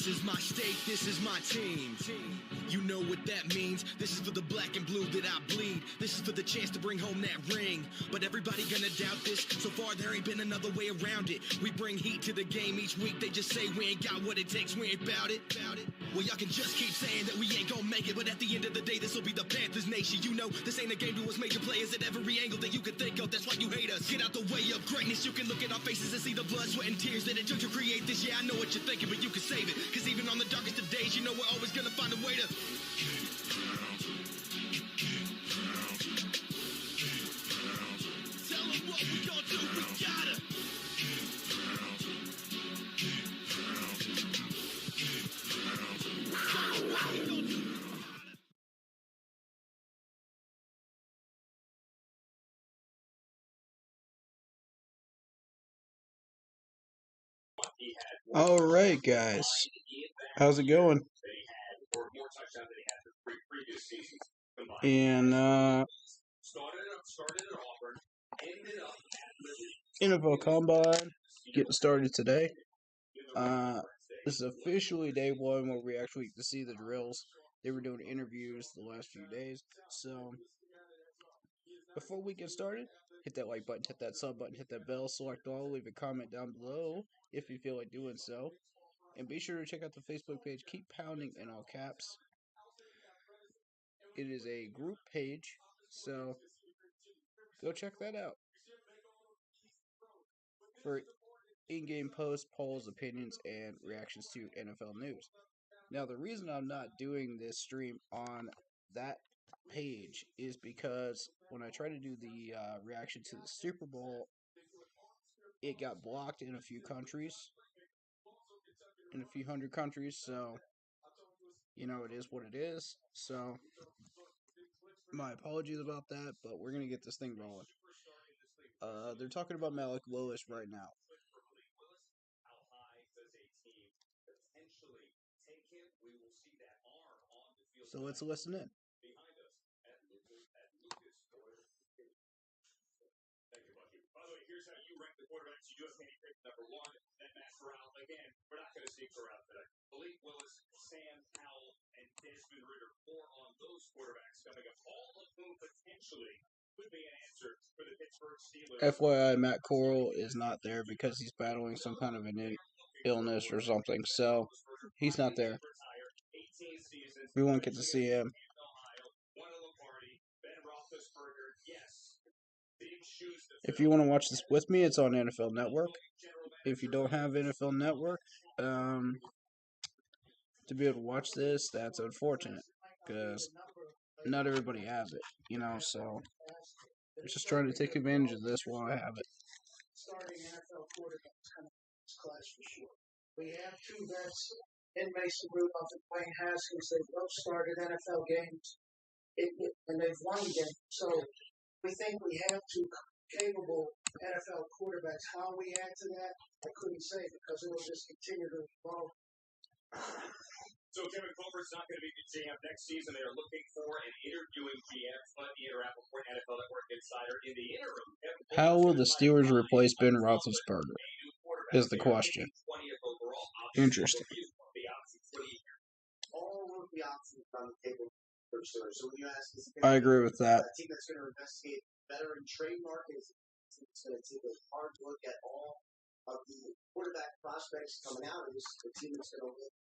This is my state, this is my team. You know what that means. This is for the black and blue that I bleed. This is for the chance to bring home that ring. But everybody gonna doubt this. So far there ain't been another way around it. We bring heat to the game each week. They just say we ain't got what it takes, we ain't bout it. Well, y'all can just keep saying that we ain't gonna make it, but at the end of the day, this'll be the Panthers nation. You know, this ain't a game to us major players at every angle that you can think of. That's why you hate us. Get out the way of greatness. You can look at our faces and see the blood, sweat, and tears that it took to create this. Yeah, I know what you're thinking, but you can save it. Cause even on the darkest of days, you know we're always gonna find a way to... Tell them what we gonna do, we gotta... Alright, guys. How's it going? And, NFL Combine getting started today. This is officially day one where we actually get to see the drills. They were doing interviews the last few days. So, before we get started, hit that like button, hit that sub button, hit that bell, select all, leave a comment down below if you feel like doing so. And be sure to check out the Facebook page, Keep Pounding in all caps. It is a group page, so go check that out for in-game posts, polls, opinions, and reactions to NFL news. Now, the reason I'm not doing this stream on that page is because when I tried to do the reaction to the Super Bowl, it got blocked in a few countries, in a few hundred countries, so, you know, it is what it is. So, my apologies about that, but we're going to get this thing rolling. They're talking about Malik Willis right now. So let's listen in. By the way, here's how you rank the quarterbacks. You do have Kenny Pickett number one, then Matt Corral. Again, we're not going to see Corral today. Malik Willis, Sam Howell, and Desmond Ridder. More on those quarterbacks coming up, all of whom potentially could be an answer for the Pittsburgh Steelers. FYI, Matt Corral is not there because he's battling some kind of an illness or something, so he's not there. We won't get to see him. If you want to watch this with me, it's on NFL Network. If you don't have NFL Network, to be able to watch this, that's unfortunate because not everybody has it, you know, so I'm just trying to take advantage of this while I have it. Starting NFL quarterbacks coming in this class for sure. We have two vets in Mason Rudolph and Dwayne Haskins. They've both started NFL games, and they've won games. So we think we have two capable NFL quarterbacks. How we add to that, I couldn't say because it will just continue to evolve. So Kevin Colbert's not going to be the GM next season. They are looking for an interviewing GM, but either Rappaport, NFL Network Insider. In the interim, how will the Steelers replace Ben Roethlisberger? Is the question. Interesting. All of the options on the table for Steelers. So when you ask, I agree with that. A team that's going to investigate veteran trade markets, it's going to take a hard look at all of the quarterback prospects coming out of this. The team that's going to look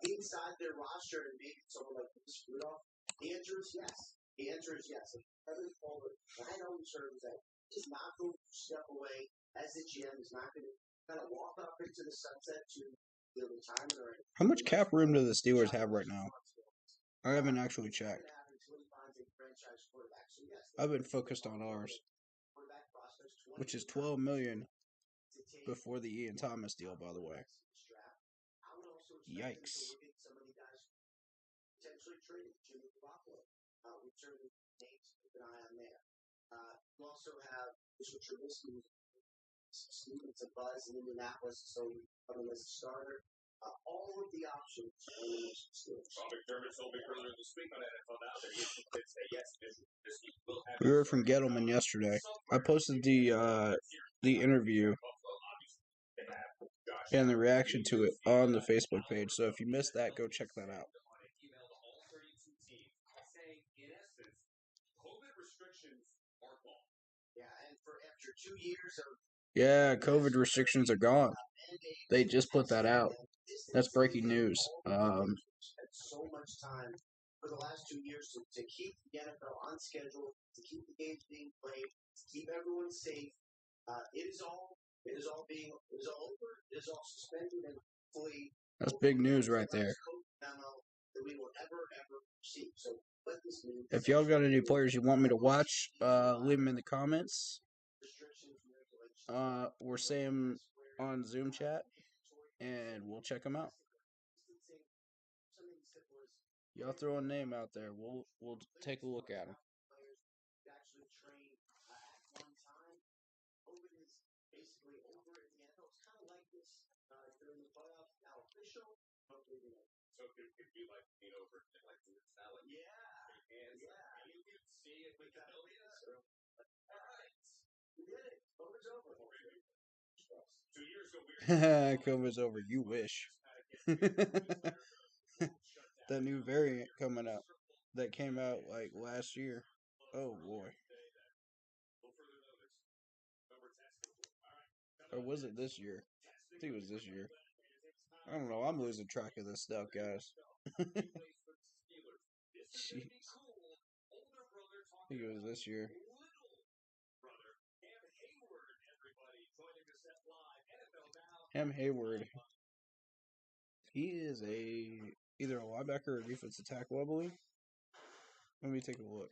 inside their roster and maybe someone like this Rudolph. The answer is yes. The answer is yes. Kevin Colbert, I know he serves that. He's not going to step away as the GM. He's not going to kind of walk up into the sunset to the retirement or anything. How much cap room do the Steelers have right now? I haven't actually checked. I've been focused on ours, which is $12 million before the Ian Thomas deal, by the way. Yikes. Potentially traded Jimmy Garoppolo. We certainly keep an eye on there. You also have Bishop Trubisky, Stevens, a buzz in Indianapolis, so coming as a starter. All of the options. McDermott told me earlier this week on NFL Now that he could say yes. We heard from Gettleman yesterday. I posted the interview and the reaction to it on the Facebook page. So if you missed that, go check that out. Yeah, and for after 2 years of Yeah, COVID restrictions are gone. They just put that out. That's breaking news. Spent so much time for the last 2 years to keep the NFL on schedule, to keep the games being played, to keep everyone safe. It is all over. It is all suspended and fully. That's big news right there. That we will ever see. So let this mean. If y'all got any players you want me to watch, leave them in the comments. Or say them on Zoom chat, and we'll check them out. Y'all throw a name out there. We'll take a look at them. Actually train at one time. COVID is basically over in the NFL. It's kind of like this during the playoffs. Now official, but leaving it. So it could be like being over like it's not like Yeah. You can see it with the all right. We did it. COVID's over. 2 years ago we were COVID's over. You wish. That new variant coming out that came out like last year. Oh boy. Or was it this year? I think it was this year. I don't know. I'm losing track of this stuff, guys. Jeez. I think it was this year. Cam Hayward. He is either a linebacker or a defensive tackle, I believe. Let me take a look.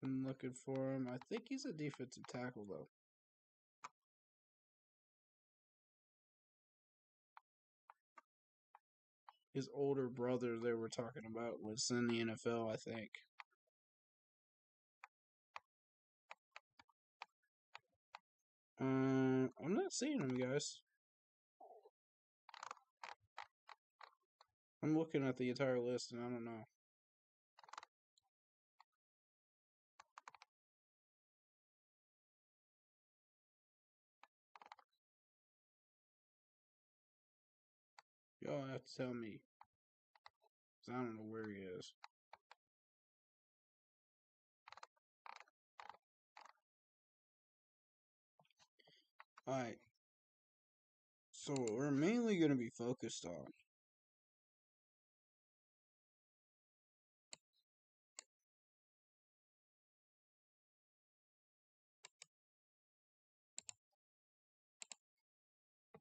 I'm looking for him. I think he's a defensive tackle, though. His older brother they were talking about was in the NFL, I think. I'm not seeing him, guys. I'm looking at the entire list, and I don't know. Y'all have to tell me, because I don't know where he is. Alright. So what we're mainly going to be focused on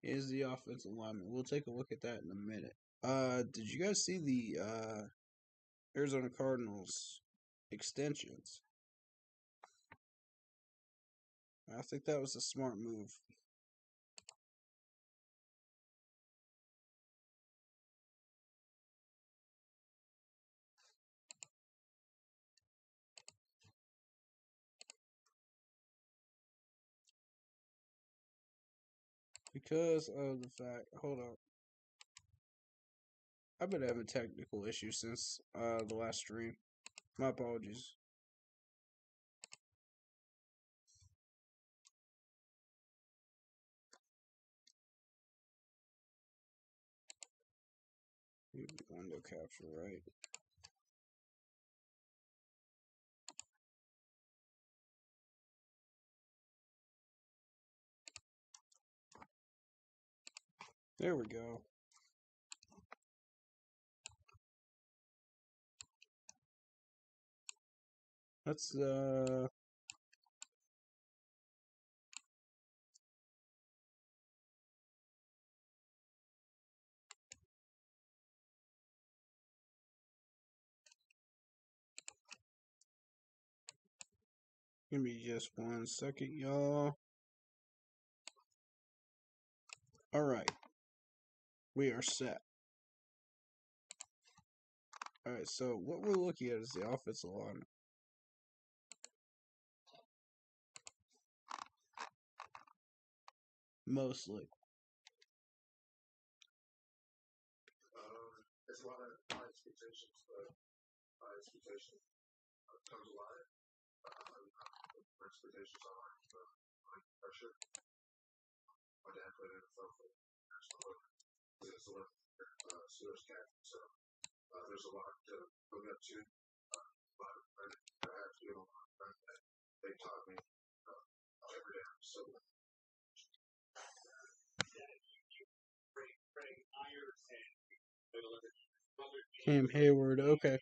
is the offensive lineman. We'll take a look at that in a minute. Did you guys see the Arizona Cardinals extensions? I think that was a smart move. Because of the fact, hold on. I've been having technical issues since the last stream. My apologies. Window capture, right? There we go. Let's give me just 1 second, y'all. Alright. We are set. Alright, so what we're looking at is the offensive line. Mostly. There's a lot of high expectations, but high expectations comes alive. Expectations are pressure. My dad played in the NFL for there's a lot of Steelers captain, so there's a lot to look up to. A lot of credit that I have to give them that they taught me every day. So Cam Hayward, okay.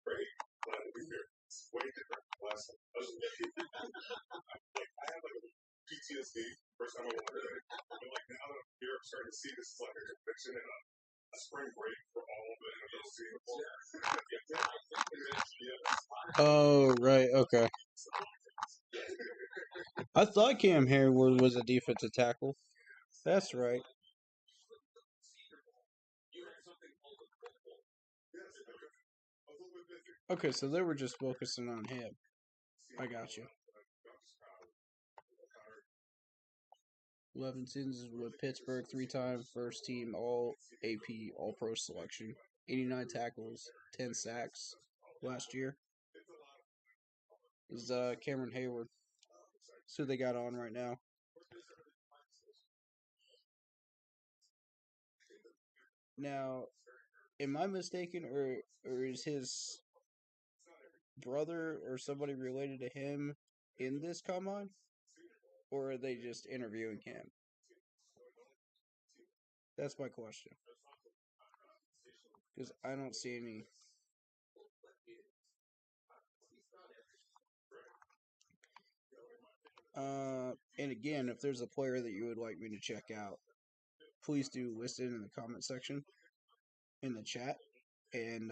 great, glad to be here. It's way different. Last time I was I have like PTSD first time I went there. But like now that I'm here, I'm starting to see this is like a conviction and a spring break for all of the NFL teams. Oh, right, okay. I thought Cam Hayward was a defensive tackle. That's right. Okay, so they were just focusing on him. I got you. Levinson's is with Pittsburgh, 3-time first team All AP All Pro selection. 89 tackles, 10 sacks last year. This is Cameron Hayward. That's who they got on right now. Now, am I mistaken, or is his brother or somebody related to him in this combine? Or are they just interviewing him? That's my question. Because I don't see any. And again, if there's a player that you would like me to check out, please do list it in the comment section in the chat, and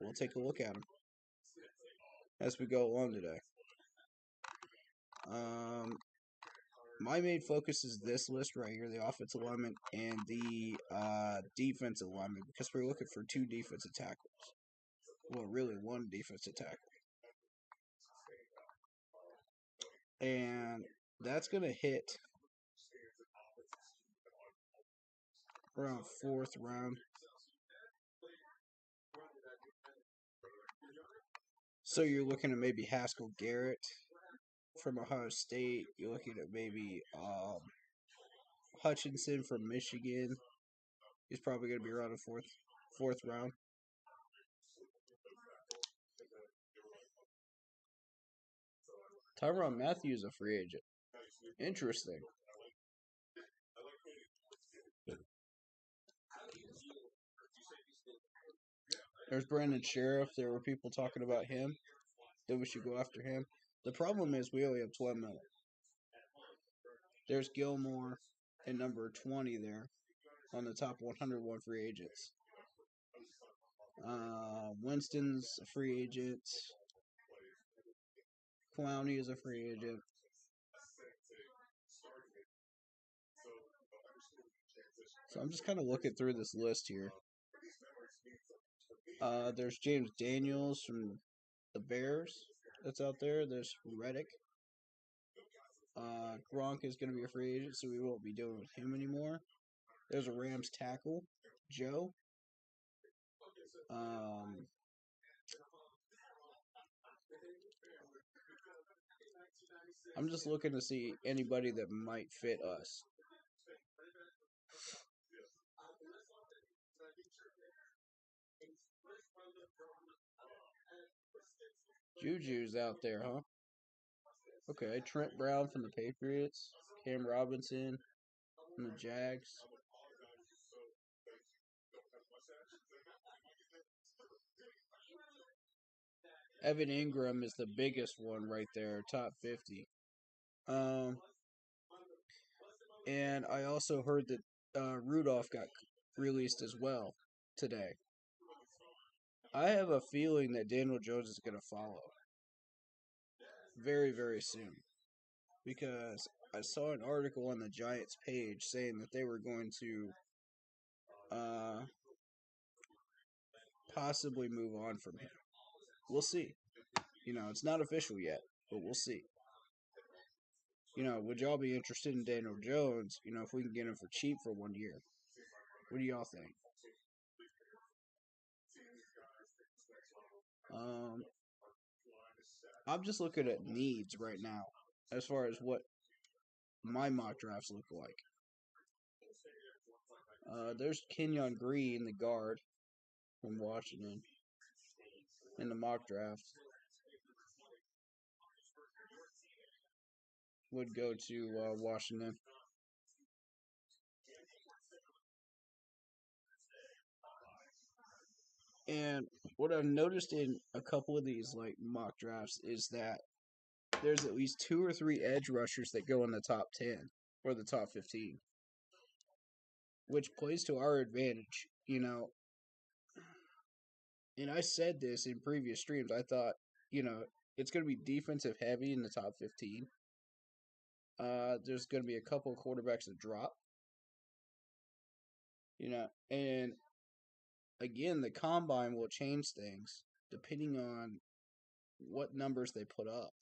we'll take a look at them as we go along today. My main focus is this list right here, the offensive lineman and the defensive lineman, because we're looking for 2 defensive tackles. Well, really 1 defensive tackle. And that's going to hit around 4th round. So you're looking at maybe Haskell Garrett from Ohio State. You're looking at maybe Hutchinson from Michigan. He's probably going to be around the 4th round. Tyrann Mathieu is a free agent. Interesting. There's Brandon Sheriff. There were people talking about him, that we should go after him. The problem is we only have 12 minutes. There's Gilmore and number 20 there on the top 101 free agents. Winston's a free agent. Clowney is a free agent. So I'm just kind of looking through this list here. There's James Daniels from the Bears that's out there. There's Reddick. Gronk is going to be a free agent, so we won't be dealing with him anymore. There's a Rams tackle, Joe. I'm just looking to see anybody that might fit us. Juju's out there, huh? Okay, Trent Brown from the Patriots, Cam Robinson from the Jags. Evan Ingram is the biggest one right there, top 50. And I also heard that Rudolph got released as well today. I have a feeling that Daniel Jones is going to follow very, very soon. Because I saw an article on the Giants page saying that they were going to possibly move on from him. We'll see. It's not official yet, but we'll see. Would y'all be interested in Daniel Jones, if we can get him for cheap for 1 year? What do y'all think? I'm just looking at needs right now as far as what my mock drafts look like. There's Kenyon Green, the guard from Washington, in the mock draft. Would go to Washington. And what I've noticed in a couple of these mock drafts is that there's at least 2 or 3 edge rushers that go in the top 10 or the top 15, which plays to our advantage, And I said this in previous streams. I thought, it's going to be defensive heavy in the top 15. There's going to be a couple of quarterbacks that drop, and again, the combine will change things depending on what numbers they put up.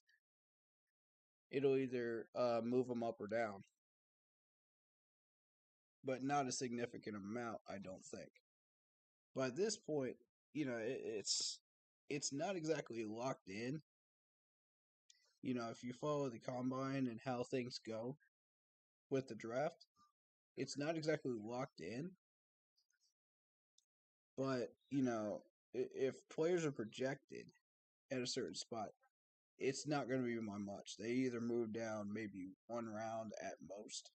It'll either move them up or down, but not a significant amount, I don't think. By this point, it's not exactly locked in. If you follow the combine and how things go with the draft, it's not exactly locked in. But, if players are projected at a certain spot, it's not going to be by much. They either move down maybe 1 round at most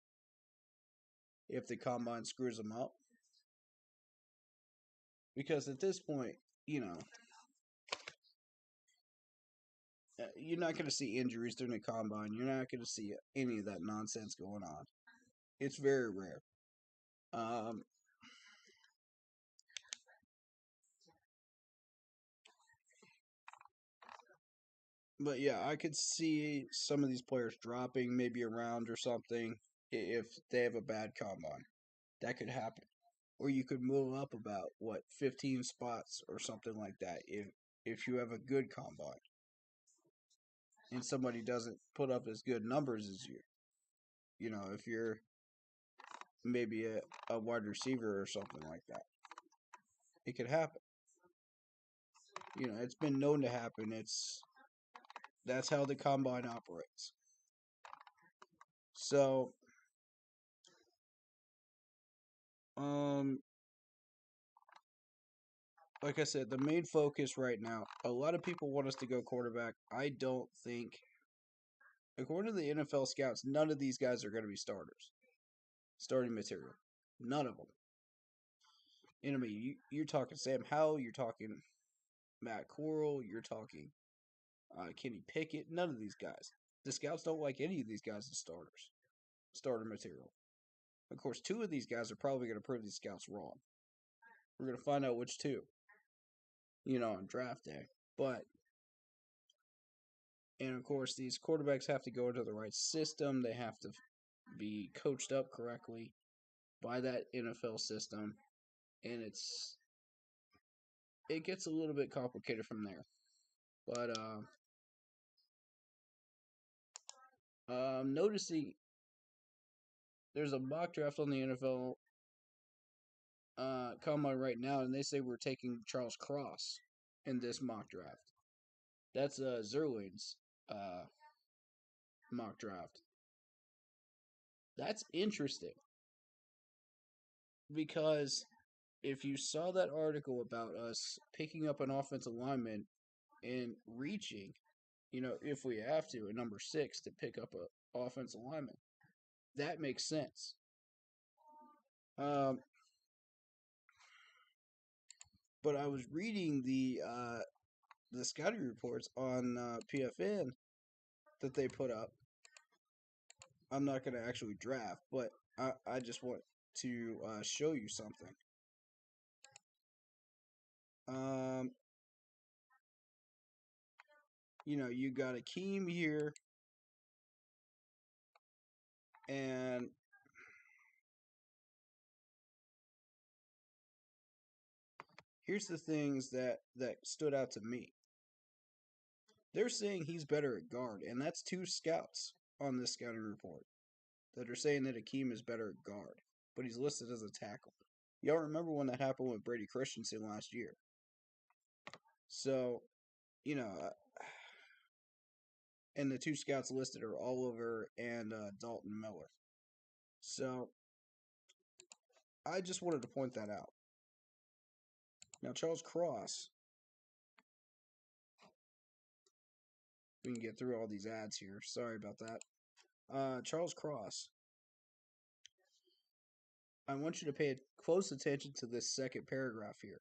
if the combine screws them up. Because at this point, you're not going to see injuries during the combine. You're not going to see any of that nonsense going on. It's very rare. But yeah, I could see some of these players dropping maybe a round or something if they have a bad combine. That could happen. Or you could move up about 15 spots or something like that if you have a good combine and somebody doesn't put up as good numbers as you. If you're maybe a wide receiver or something like that. It could happen. It's been known to happen. That's how the combine operates. So, like I said, the main focus right now, a lot of people want us to go quarterback. I don't think, according to the NFL scouts, none of these guys are going to be starting material. None of them. And I mean, you're talking Sam Howell, you're talking Matt Corral, you're talking Kenny Pickett. None of these guys. The scouts don't like any of these guys as starter material. Of course, 2 of these guys are probably going to prove these scouts wrong. We're going to find out which 2, on draft day. And of course, these quarterbacks have to go into the right system. They have to be coached up correctly by that NFL system. And it gets a little bit complicated from there. But I'm noticing there's a mock draft on the NFL combine right now, and they say we're taking Charles Cross in this mock draft. That's Zerling's mock draft. That's interesting because if you saw that article about us picking up an offensive lineman and reaching, if we have to, at number 6 to pick up an offensive lineman, that makes sense. But I was reading the scouting reports on PFN that they put up. I'm not going to actually draft, but I just want to show you something. You got Akeem here. And here's the things that stood out to me. They're saying he's better at guard, and that's 2 scouts on this scouting report that are saying that Akeem is better at guard, but he's listed as a tackle. Y'all remember when that happened with Brady Christensen last year? So, you know, and the 2 scouts listed are Oliver and Dalton Miller. So, I just wanted to point that out. Now, Charles Cross, we can get through all these ads here. Sorry about that. Charles Cross, I want you to pay close attention to this second paragraph here.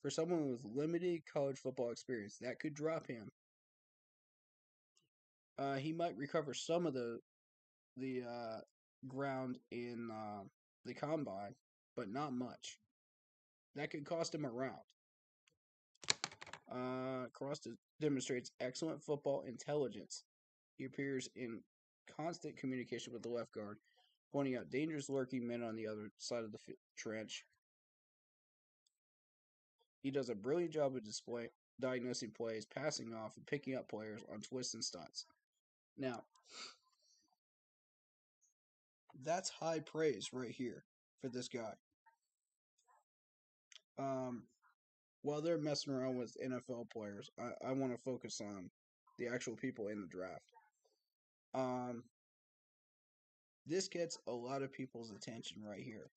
For someone with limited college football experience, that could drop him. He might recover some of the ground in the combine, but not much. That could cost him a round. Cross demonstrates excellent football intelligence. He appears in constant communication with the left guard, pointing out dangerous lurking men on the other side of the trench. He does a brilliant job of diagnosing plays, passing off, and picking up players on twists and stunts. Now, that's high praise right here for this guy. While they're messing around with NFL players, I want to focus on the actual people in the draft. This gets a lot of people's attention right here.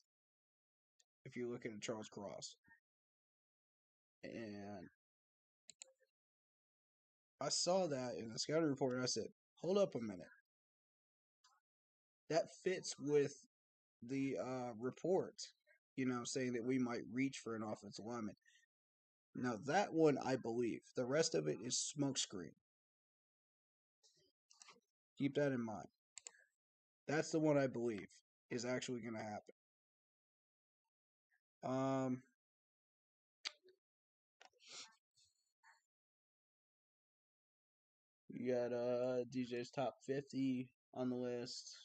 If you look at Charles Cross. And I saw that in the scouting report and I said, hold up a minute. That fits with the report, saying that we might reach for an offensive lineman. Now, that one I believe. The rest of it is smokescreen. Keep that in mind. That's the one I believe is actually going to happen. You got DJ's top 50 on the list.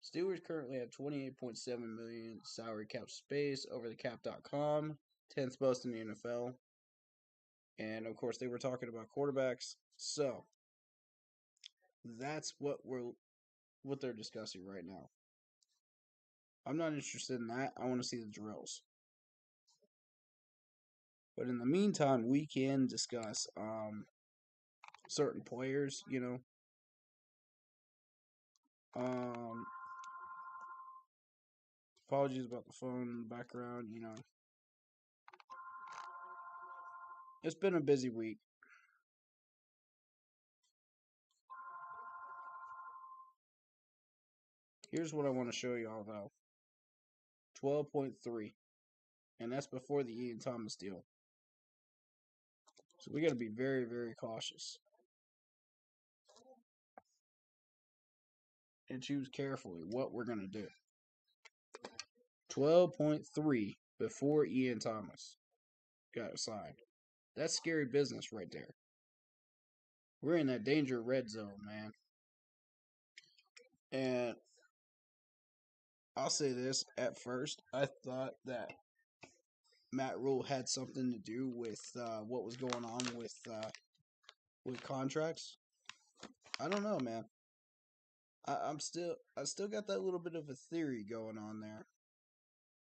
Steelers currently have $28.7 million salary cap space over the cap.com, 10th most in the NFL. And of course, they were talking about quarterbacks. So that's what they're discussing right now. I'm not interested in that. I want to see the drills. But in the meantime, we can discuss certain players, Apologies about the phone in the background, It's been a busy week. Here's what I want to show y'all, though. 12.3. And that's before the Ian Thomas deal. So we got to be very, very cautious. And choose carefully what we're going to do. 12.3 before Ian Thomas got signed. That's scary business right there. We're in that danger red zone, man. And I'll say this, at first, I thought that Matt Rule had something to do with what was going on with contracts. I don't know, man. I still got that little bit of a theory going on there.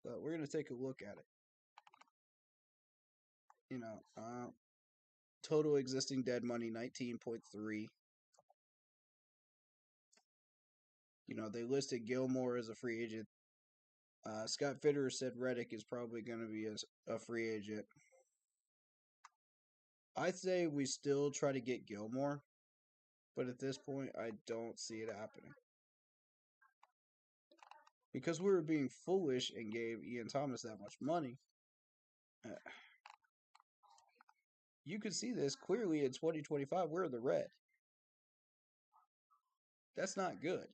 But we're gonna take a look at it. Total existing dead money 19.3. They listed Gilmore as a free agent. Scott Fitterer said Reddick is probably going to be a free agent. I'd say we still try to get Gilmore, but at this point, I don't see it happening. Because we were being foolish and gave Ian Thomas that much money. You could see this clearly in 2025. We're in the red. That's not good.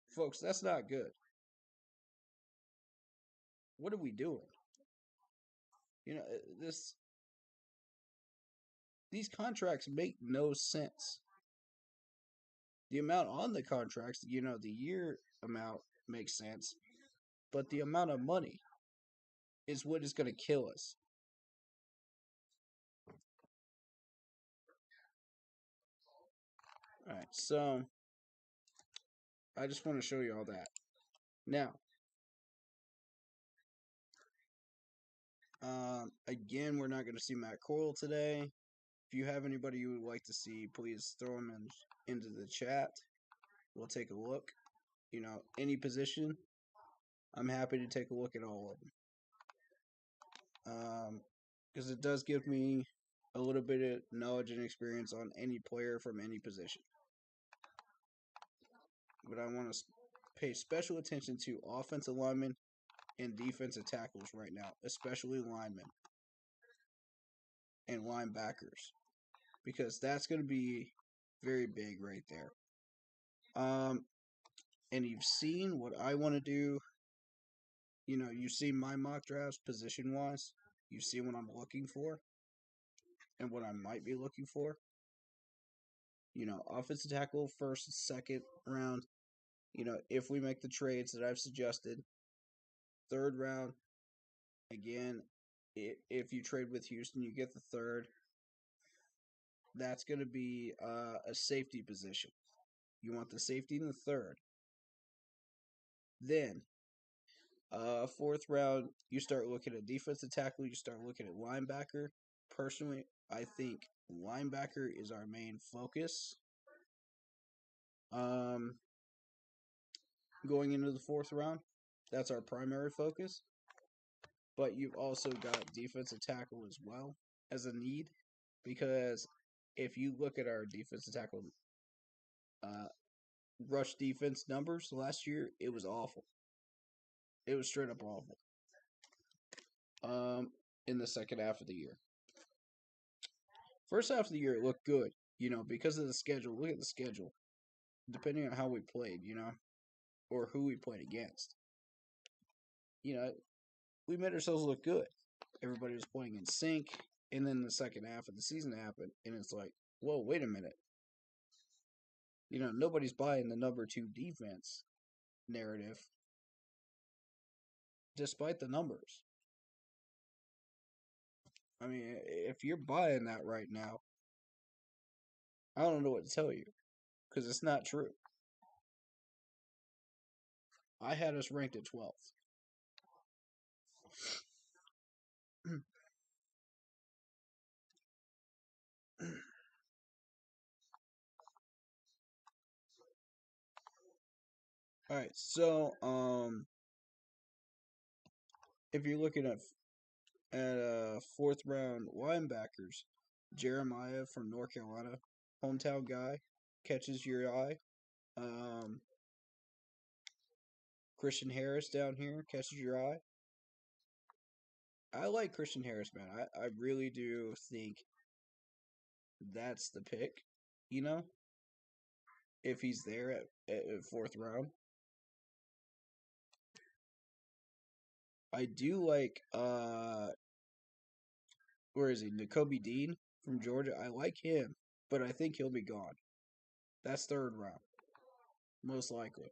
Folks, that's not good. What are we doing? These contracts make no sense. The amount on the contracts, the year amount makes sense, but the amount of money is what is going to kill us. All right, so I just want to show you all that. Now, again, we're not going to see Matt Corral today. If you have anybody you would like to see, please throw them into the chat. We'll take a look. Any position, I'm happy to take a look at all of them. Because it does give me a little bit of knowledge and experience on any player from any position. But I want to pay special attention to offensive linemen and defensive tackles right now, especially linemen and linebackers, because that's going to be very big right there. And you've seen what I want to do. You've seen my mock drafts position-wise. You've seen what I'm looking for and what I might be looking for. Offensive tackle, first, second round. If we make the trades that I've suggested, third round, again, if you trade with Houston, you get the third. That's going to be a safety position. You want the safety in the third. Then, fourth round, you start looking at defensive tackle. You start looking at linebacker. Personally, I think linebacker is our main focus. Going into the fourth round, that's our primary focus. But you've also got defensive tackle as well as a need, because if you look at our defensive tackle rush defense numbers last year, it was awful. It was straight up awful. In the second half of the year. First half of the year, it looked good, because of the schedule. Look at the schedule. Depending on how we played, or who we played against. We made ourselves look good. Everybody was playing in sync, and then the second half of the season happened, and it's like, whoa, wait a minute. Nobody's buying the number 2 defense narrative, despite the numbers. I mean, if you're buying that right now, I don't know what to tell you, because it's not true. I had us ranked at 12th. All right, so if you're looking at fourth round linebackers, Jeremiah from North Carolina, hometown guy, catches your eye. Christian Harris down here catches your eye. I like Christian Harris, man. I really do think that's the pick, if he's there at fourth round. I do like, where is he? Nakobe Dean from Georgia. I like him, but I think he'll be gone. That's third round, most likely.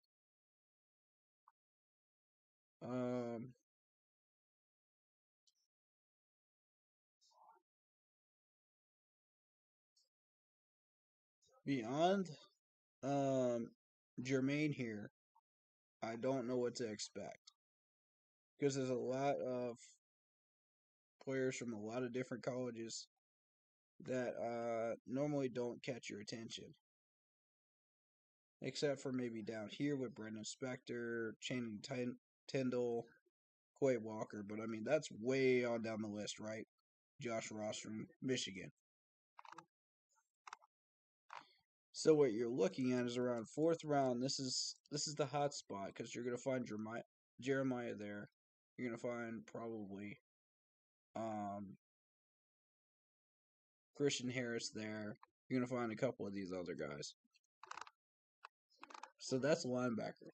Beyond Jermaine here, I don't know what to expect, because there's a lot of players from a lot of different colleges that normally don't catch your attention, except for maybe down here with Brendan Spector, Channing Tindall, Quay Walker. But I mean, that's way on down the list, right? Josh Ross from Michigan. So what you're looking at is around fourth round. This is the hot spot, because you're gonna find Jeremiah there. You're gonna find probably Christian Harris there. You're gonna find a couple of these other guys. So that's linebacker.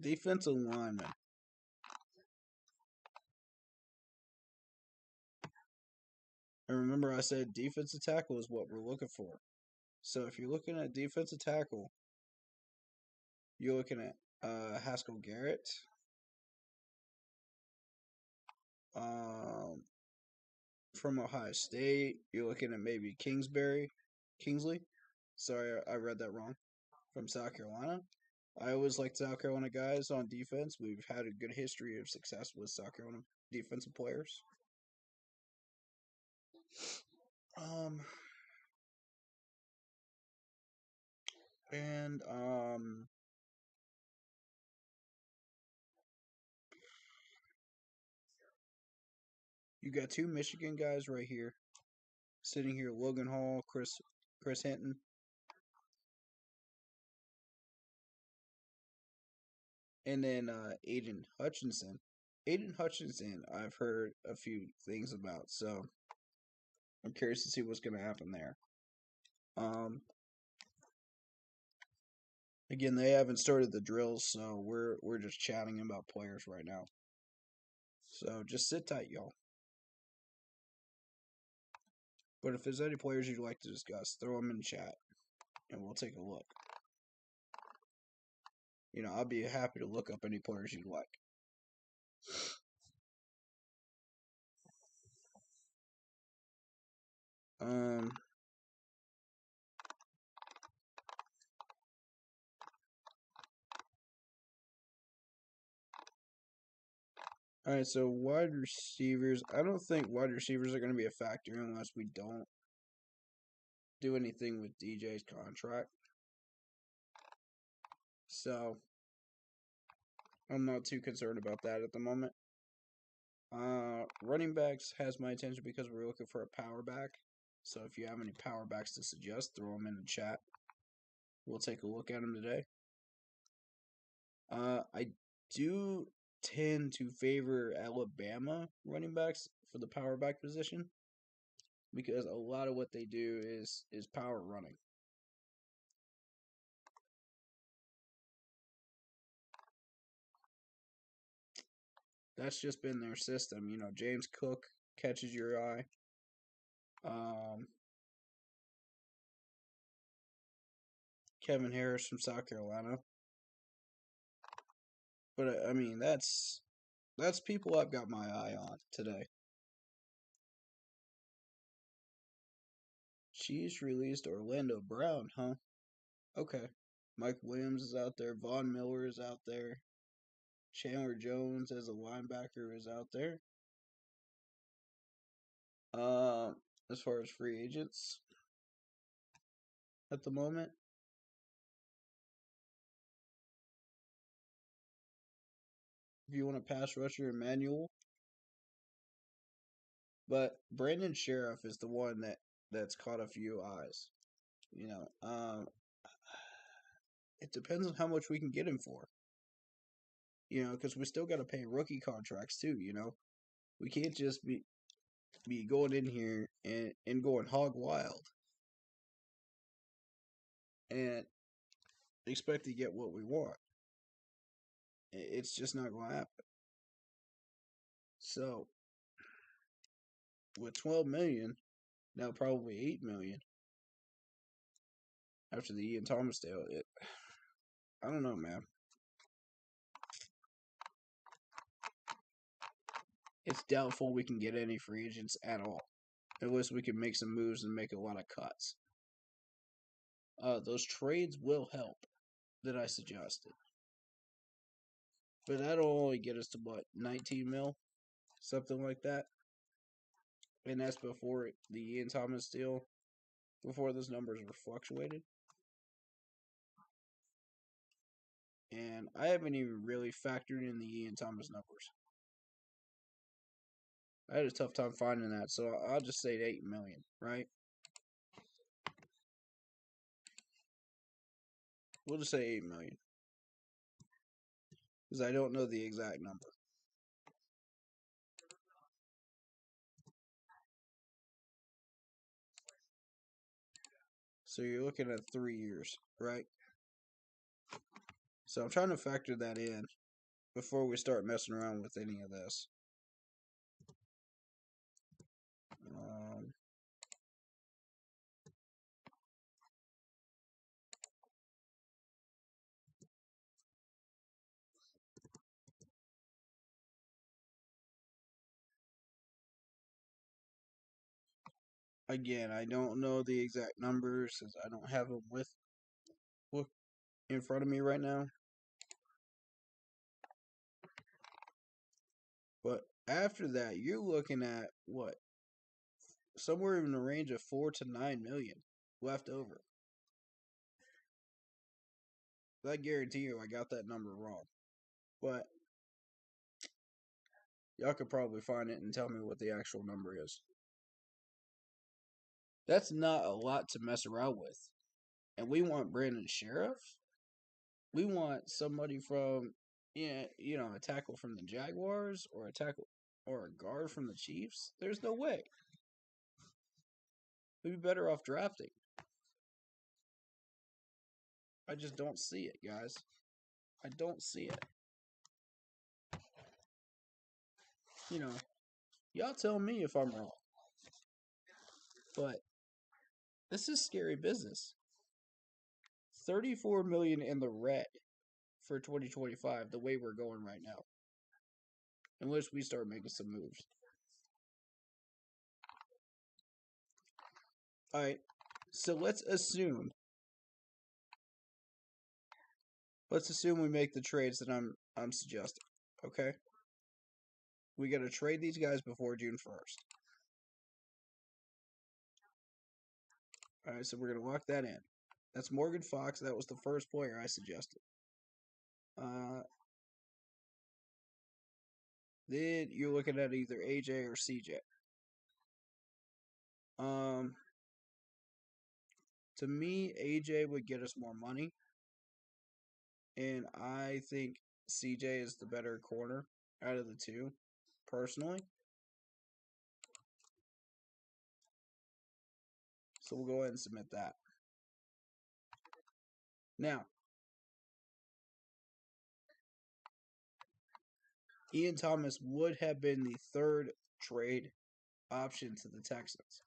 Defensive lineman. And remember, I said defensive tackle is what we're looking for. So if you're looking at defensive tackle, you're looking at Haskell Garrett, from Ohio State. You're looking at maybe Kingsley. Sorry, I read that wrong. From South Carolina. I always liked South Carolina guys on defense. We've had a good history of success with South Carolina defensive players. And you got two Michigan guys right here, sitting here: Logan Hall, Chris Hinton. And then Aiden Hutchinson. Aiden Hutchinson, I've heard a few things about, so I'm curious to see what's going to happen there. Again, they haven't started the drills, so we're just chatting about players right now. So just sit tight, y'all. But if there's any players you'd like to discuss, throw them in chat, and we'll take a look. I'll be happy to look up any players you'd like. Alright, so wide receivers. I don't think wide receivers are going to be a factor unless we don't do anything with DJ's contract. So, I'm not too concerned about that at the moment. Running backs has my attention because we're looking for a power back. So if you have any power backs to suggest, throw them in the chat. We'll take a look at them today. I do tend to favor Alabama running backs for the power back position because a lot of what they do is power running. That's just been their system. James Cook catches your eye. Kevin Harris from South Carolina. But I mean, that's people I've got my eye on today. Chiefs released Orlando Brown, huh? Okay. Mike Williams is out there. Von Miller is out there. Chandler Jones as a linebacker is out there. As far as free agents at the moment, if you want a pass rusher, Emmanuel. But Brandon Sheriff is the one that's caught a few eyes. It depends on how much we can get him for. Because we still got to pay rookie contracts too. We can't just be going in here and going hog wild and expect to get what we want. It's just not going to happen. So, with $12 million, now probably $8 million after the Ian Thomas deal, I don't know, man. It's doubtful we can get any free agents at all, unless we can make some moves and make a lot of cuts. Those trades will help that I suggested. But that'll only get us to, 19 mil? Something like that. And that's before the Ian Thomas deal, before those numbers were fluctuated. And I haven't even really factored in the Ian Thomas numbers. I had a tough time finding that, so I'll just say $8 million, right? We'll just say $8 million. Because I don't know the exact number. So you're looking at 3 years, right? So I'm trying to factor that in before we start messing around with any of this. Again, I don't know the exact numbers since I don't have them in front of me right now. But after that, you're looking at what? Somewhere in the range of 4 to 9 million left over. I guarantee you I got that number wrong. But y'all could probably find it and tell me what the actual number is. That's not a lot to mess around with. And we want Brandon Sheriff? We want somebody from, a tackle from the Jaguars or a tackle or a guard from the Chiefs? There's no way. We'd be better off drafting. I just don't see it, guys. I don't see it. Y'all tell me if I'm wrong. But this is scary business. $34 million in the red for 2025, the way we're going right now. Unless we start making some moves. Alright, so let's assume we make the trades that I'm suggesting. Okay? We gotta trade these guys before June 1st. Alright, so we're gonna lock that in. That's Morgan Fox. That was the first player I suggested. Then you're looking at either AJ or CJ. To me, AJ would get us more money. And I think CJ is the better corner out of the two, personally. So we'll go ahead and submit that. Now, Ian Thomas would have been the third trade option to the Texans.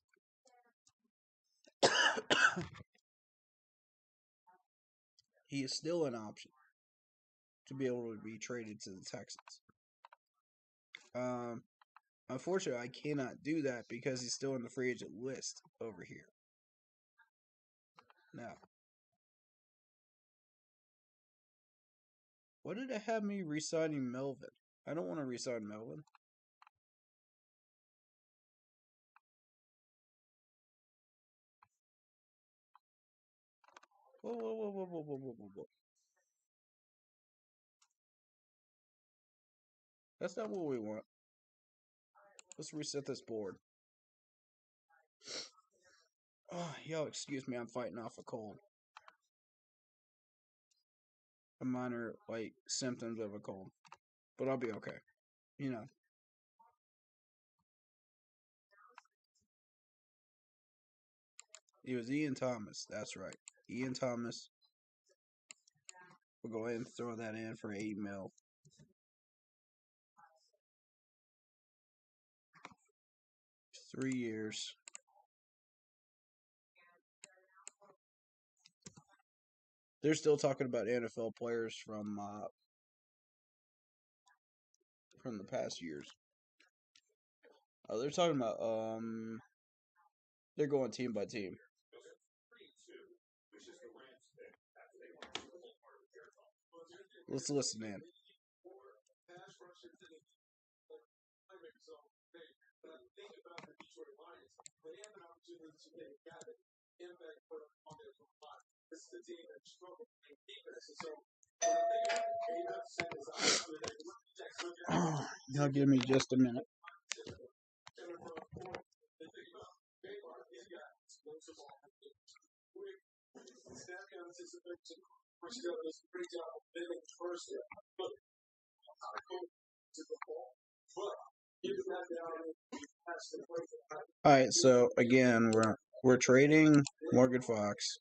He is still an option to be able to be traded to the Texans. Unfortunately, I cannot do that because he's still in the free agent list over here. Now, what did it have me re-signing Melvin? I don't want to re-sign Melvin. Whoa. That's not what we want. Let's reset this board. Oh, y'all, excuse me, I'm fighting off a cold. A minor, symptoms of a cold. But I'll be okay. It was Ian Thomas. That's right. Ian Thomas. We'll go ahead and throw that in for 8 mil. $3 years. They're still talking about NFL players from the past years. They're talking about they're going team by team. Let's listen in. Y'all give me just a minute. Alright, so again, we're trading Morgan Fox.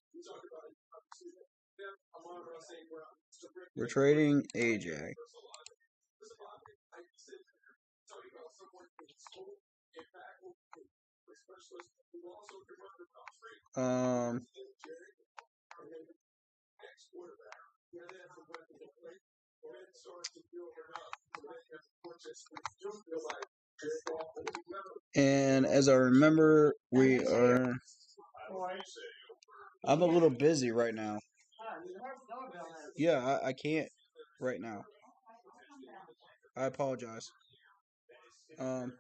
We're trading AJ. And as I remember, I'm a little busy right now. Yeah, I can't right now. I apologize. Um,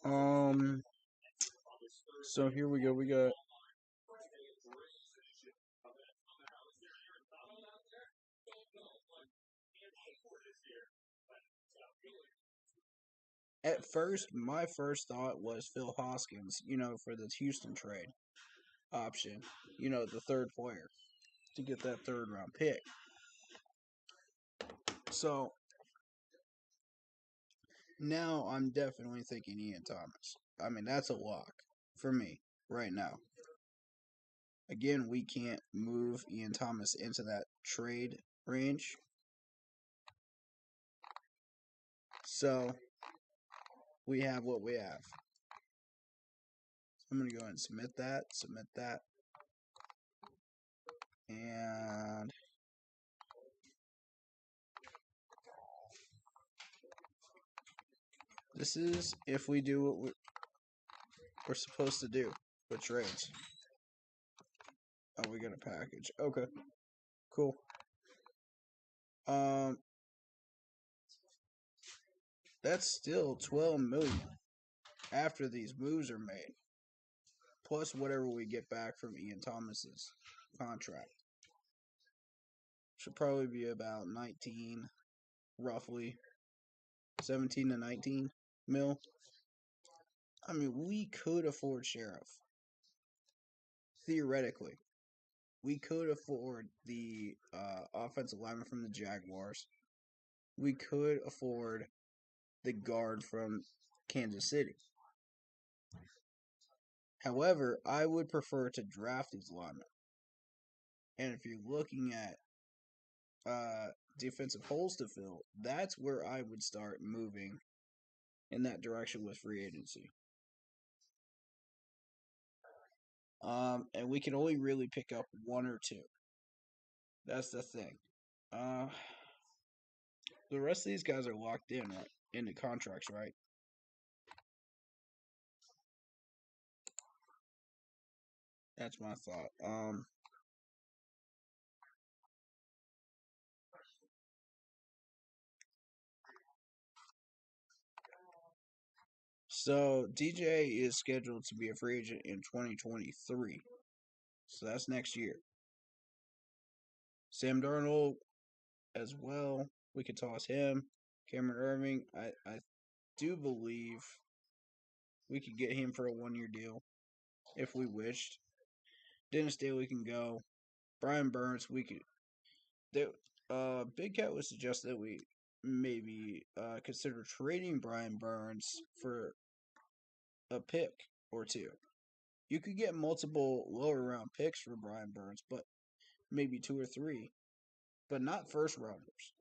um, so here we go. We got at first, my first thought was Phil Hoskins, for the Houston trade option, the third player to get that third round pick. So now I'm definitely thinking Ian Thomas. I mean, that's a lock for me right now. Again, we can't move Ian Thomas into that trade range. So we have what we have. I'm going to go ahead and submit that. And this is if we do what we're supposed to do with trades. Oh, we got a package. Okay. Cool. That's still 12 million after these moves are made. Plus whatever we get back from Ian Thomas's contract. Should probably be about 19, roughly 17 to 19 mil. I mean, we could afford Sheriff. Theoretically. We could afford the offensive lineman from the Jaguars. We could afford the guard from Kansas City. However, I would prefer to draft these linemen. And if you're looking at defensive holes to fill, that's where I would start moving in that direction with free agency. And we can only really pick up one or two. That's the thing. The rest of these guys are locked in, right? Into contracts, right? That's my thought. So DJ is scheduled to be a free agent in 2023. So that's next year. Sam Darnold as well. We could toss him. Cameron Irving, I do believe we could get him for a 1-year deal if we wished. Dennis Daly can go. Brian Burns, we could. Big Cat would suggest that we maybe consider trading Brian Burns for a pick or two. You could get multiple lower round picks for Brian Burns, but maybe 2 or 3, but not first rounders.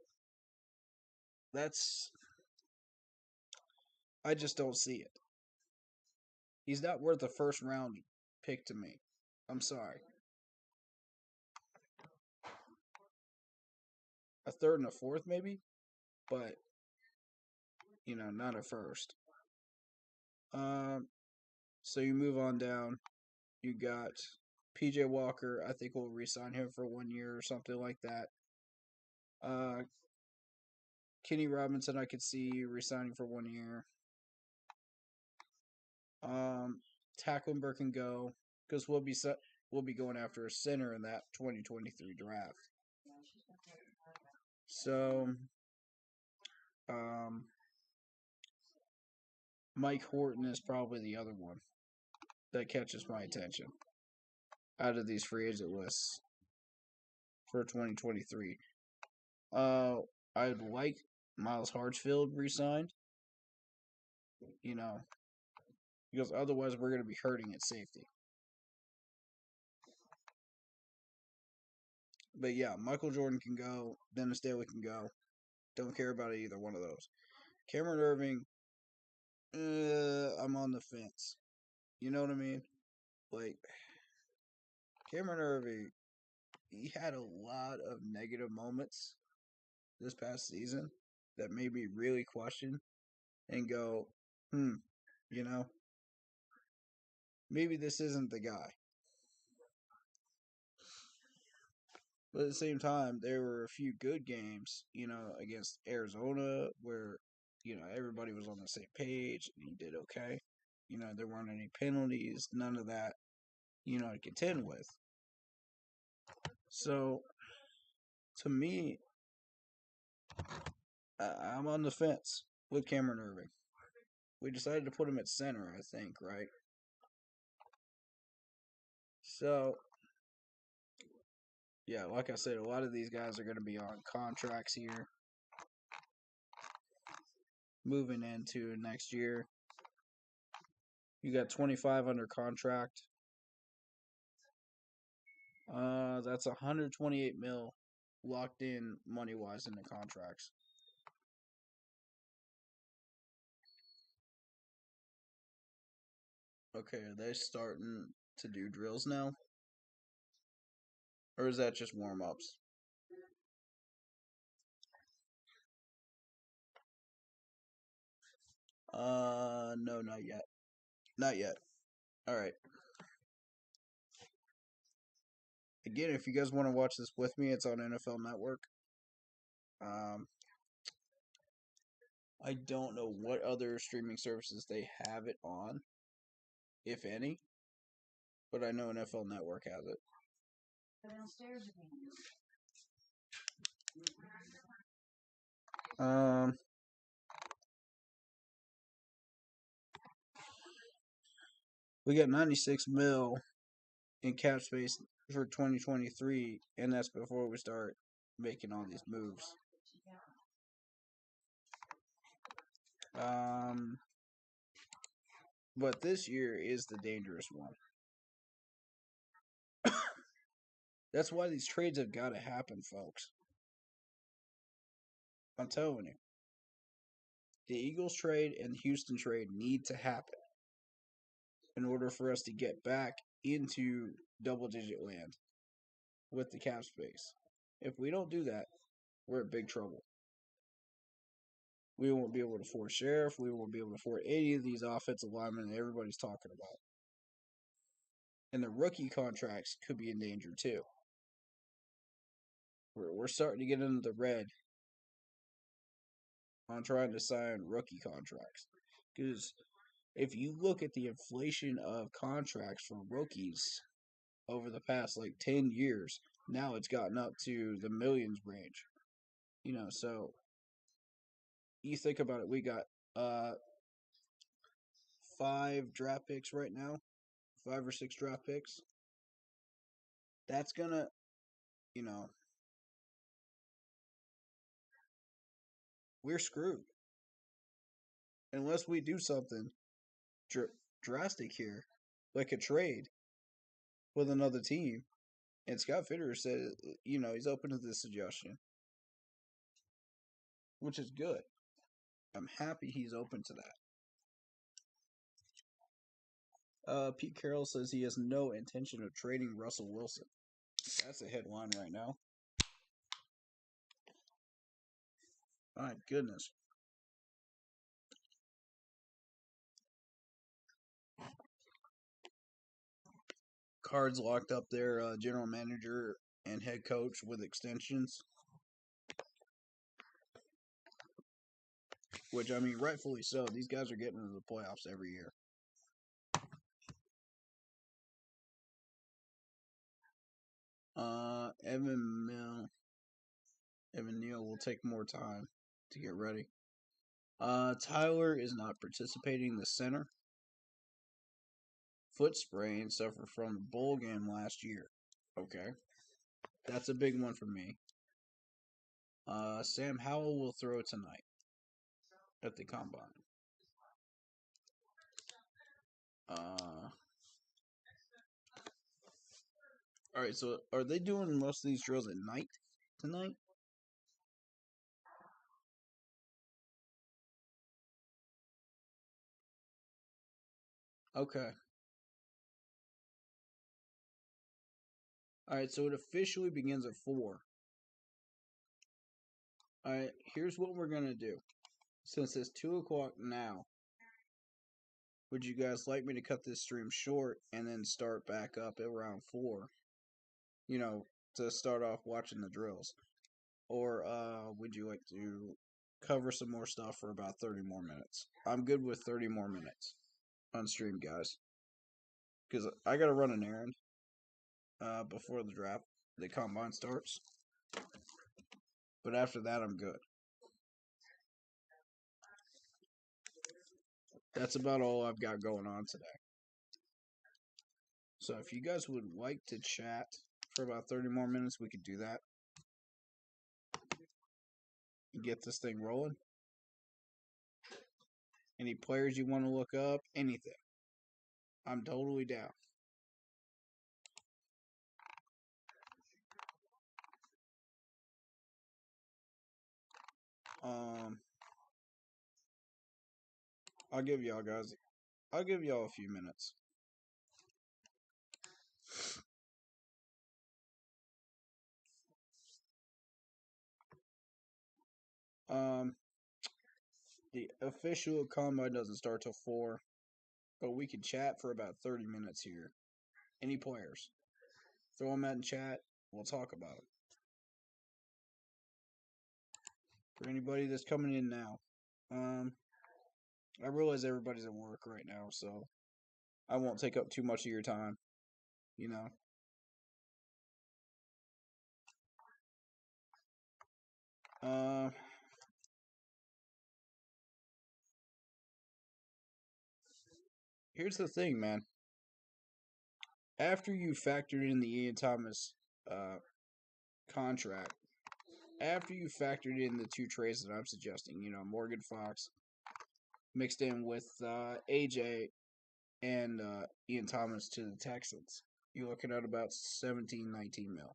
I just don't see it. He's not worth a first round pick to me. I'm sorry. A third and a fourth, maybe, but not a first. So you move on down. You got PJ Walker. I think we'll re-sign him for 1 year or something like that. Kenny Robinson, I could see resigning for 1 year. Tacklenberg can go because we'll be going after a center in that 2023 draft. So, Mike Horton is probably the other one that catches my attention out of these free agent lists for 2023. I'd like Miles Hartsfield re-signed. Because otherwise we're going to be hurting at safety. But yeah, Michael Jordan can go. Dennis Daly can go. Don't care about either one of those. Cameron Irving, I'm on the fence. You know what I mean? Like, Cameron Irving, he had a lot of negative moments this past season that made me really question and go, you know, maybe this isn't the guy. But at the same time, there were a few good games, against Arizona where, everybody was on the same page and he did okay. There weren't any penalties, none of that, to contend with. So, to me, I'm on the fence with Cameron Irving. We decided to put him at center, I think, right? So, yeah, like I said, a lot of these guys are going to be on contracts here moving into next year. You got 25 under contract. That's 128 mil locked in money wise in the contracts. Okay, are they starting to do drills now? Or is that just warm ups? No, not yet. Not yet. Alright. Again, if you guys want to watch this with me, it's on NFL Network. I don't know what other streaming services they have it on, if any, but I know NFL Network has it. We got 96 mil in cap space for 2023, and that's before we start making all these moves. But this year is the dangerous one. That's why these trades have got to happen, folks. I'm telling you. The Eagles trade and the Houston trade need to happen in order for us to get back into double-digit land with the cap space. If we don't do that, we're in big trouble. We won't be able to afford Sheriff. We won't be able to afford any of these offensive linemen that everybody's talking about. And the rookie contracts could be in danger too. We're starting to get into the red on trying to sign rookie contracts. Because if you look at the inflation of contracts for rookies over the past 10 years, now it's gotten up to the millions range. So you think about it, we got 5 draft picks right now, 5 or 6 draft picks. That's gonna, we're screwed unless we do something drastic here, like a trade with another team. And Scott Fitter said, he's open to this suggestion, which is good. I'm happy he's open to that. Pete Carroll says he has no intention of trading Russell Wilson. That's a headline right now. My goodness. Cards locked up their general manager and head coach with extensions. Which, rightfully so. These guys are getting into the playoffs every year. Evan Neal will take more time to get ready. Tyler is not participating in the center. Foot sprain, suffered from the bowl game last year. Okay. That's a big one for me. Sam Howell will throw tonight at the combine. Alright, so are they doing most of these drills at night tonight? Okay. Alright, so it officially begins at 4. Alright, here's what we're gonna do. Since it's 2 o'clock now, would you guys like me to cut this stream short and then start back up at around 4? You know, to start off watching the drills. Or would you like to cover some more stuff for about 30 more minutes? I'm good with 30 more minutes on stream, guys. Because I gotta run an errand before the combine starts. But after that, I'm good. That's about all I've got going on today. So if you guys would like to chat for about 30 more minutes, we could do that. Get this thing rolling. Any players you want to look up, anything. I'm totally down. I'll give y'all a few minutes. The official combine doesn't start till 4, but we can chat for about 30 minutes here. Any players, throw them out in chat. We'll talk about it. For anybody that's coming in now, I realize everybody's at work right now, so I won't take up too much of your time. You know. Here's the thing, man. After you factored in the Ian Thomas contract, after you factored in the 2 trades that I'm suggesting, you know, Morgan Fox mixed in with AJ and Ian Thomas to the Texans, you're looking at about 17, 19 mil.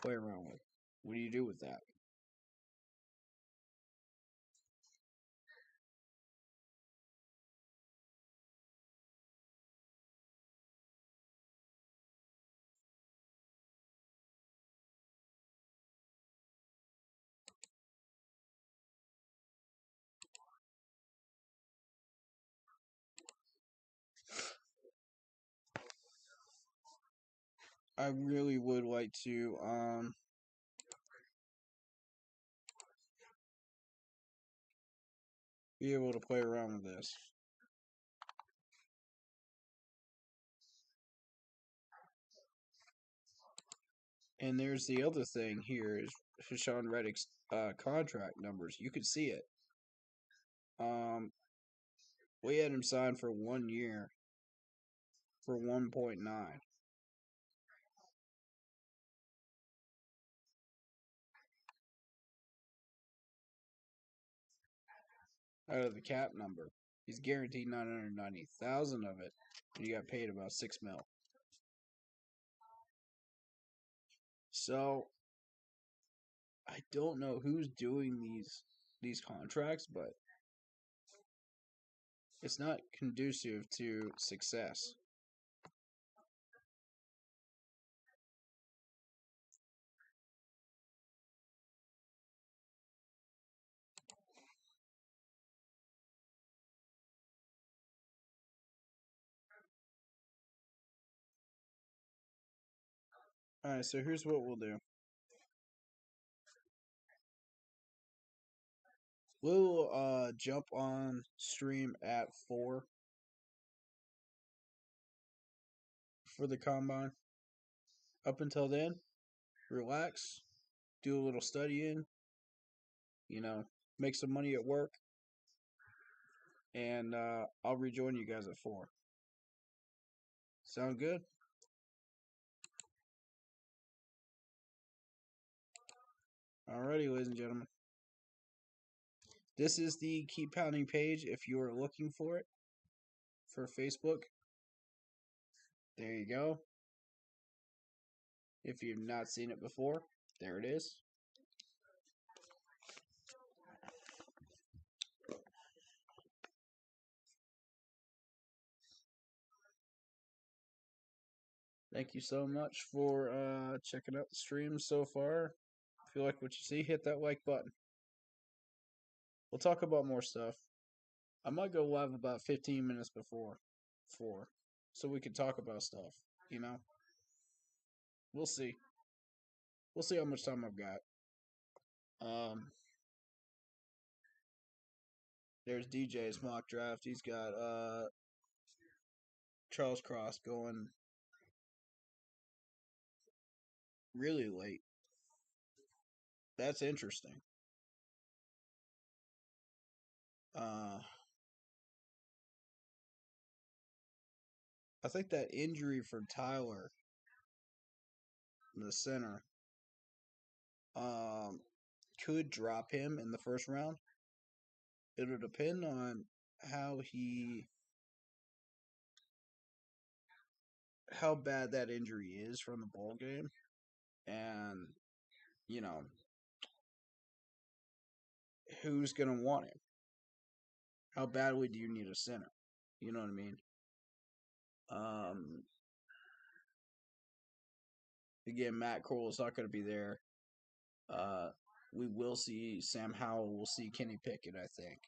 Play around with. What do you do with that? I really would like to be able to play around with this. And there's the other thing here is Hashan Reddick's contract numbers. You could see it. We had him signed for 1 year for 1.9. Out of the cap number. He's guaranteed 990,000 of it, and he got paid about 6 mil. So I don't know who's doing these contracts, but it's not conducive to success. Alright, so here's what we'll do. We'll jump on stream at 4 for the combine. Up until then, relax, do a little studying, you know, make some money at work, and I'll rejoin you guys at 4. Sound good? Alrighty, ladies and gentlemen. This is the Keep Pounding page if you are looking for it for Facebook. There you go. If you've not seen it before, there it is. Thank you so much for checking out the stream so far. If you like what you see, hit that like button. We'll talk about more stuff. I might go live about 15 minutes before 4 so we can talk about stuff, you know? We'll see. We'll see how much time I've got. There's DJ's mock draft. He's got Charles Cross going really late. That's interesting. I think that injury for Tyler, the center, could drop him in the first round. It'll depend on how bad that injury is from the ball game, and you know who's gonna want him. How badly do you need a center? You know what I mean? Um, Again, Matt Kroll is not going to be there. We will see Sam Howell. We'll see Kenny Pickett, I think.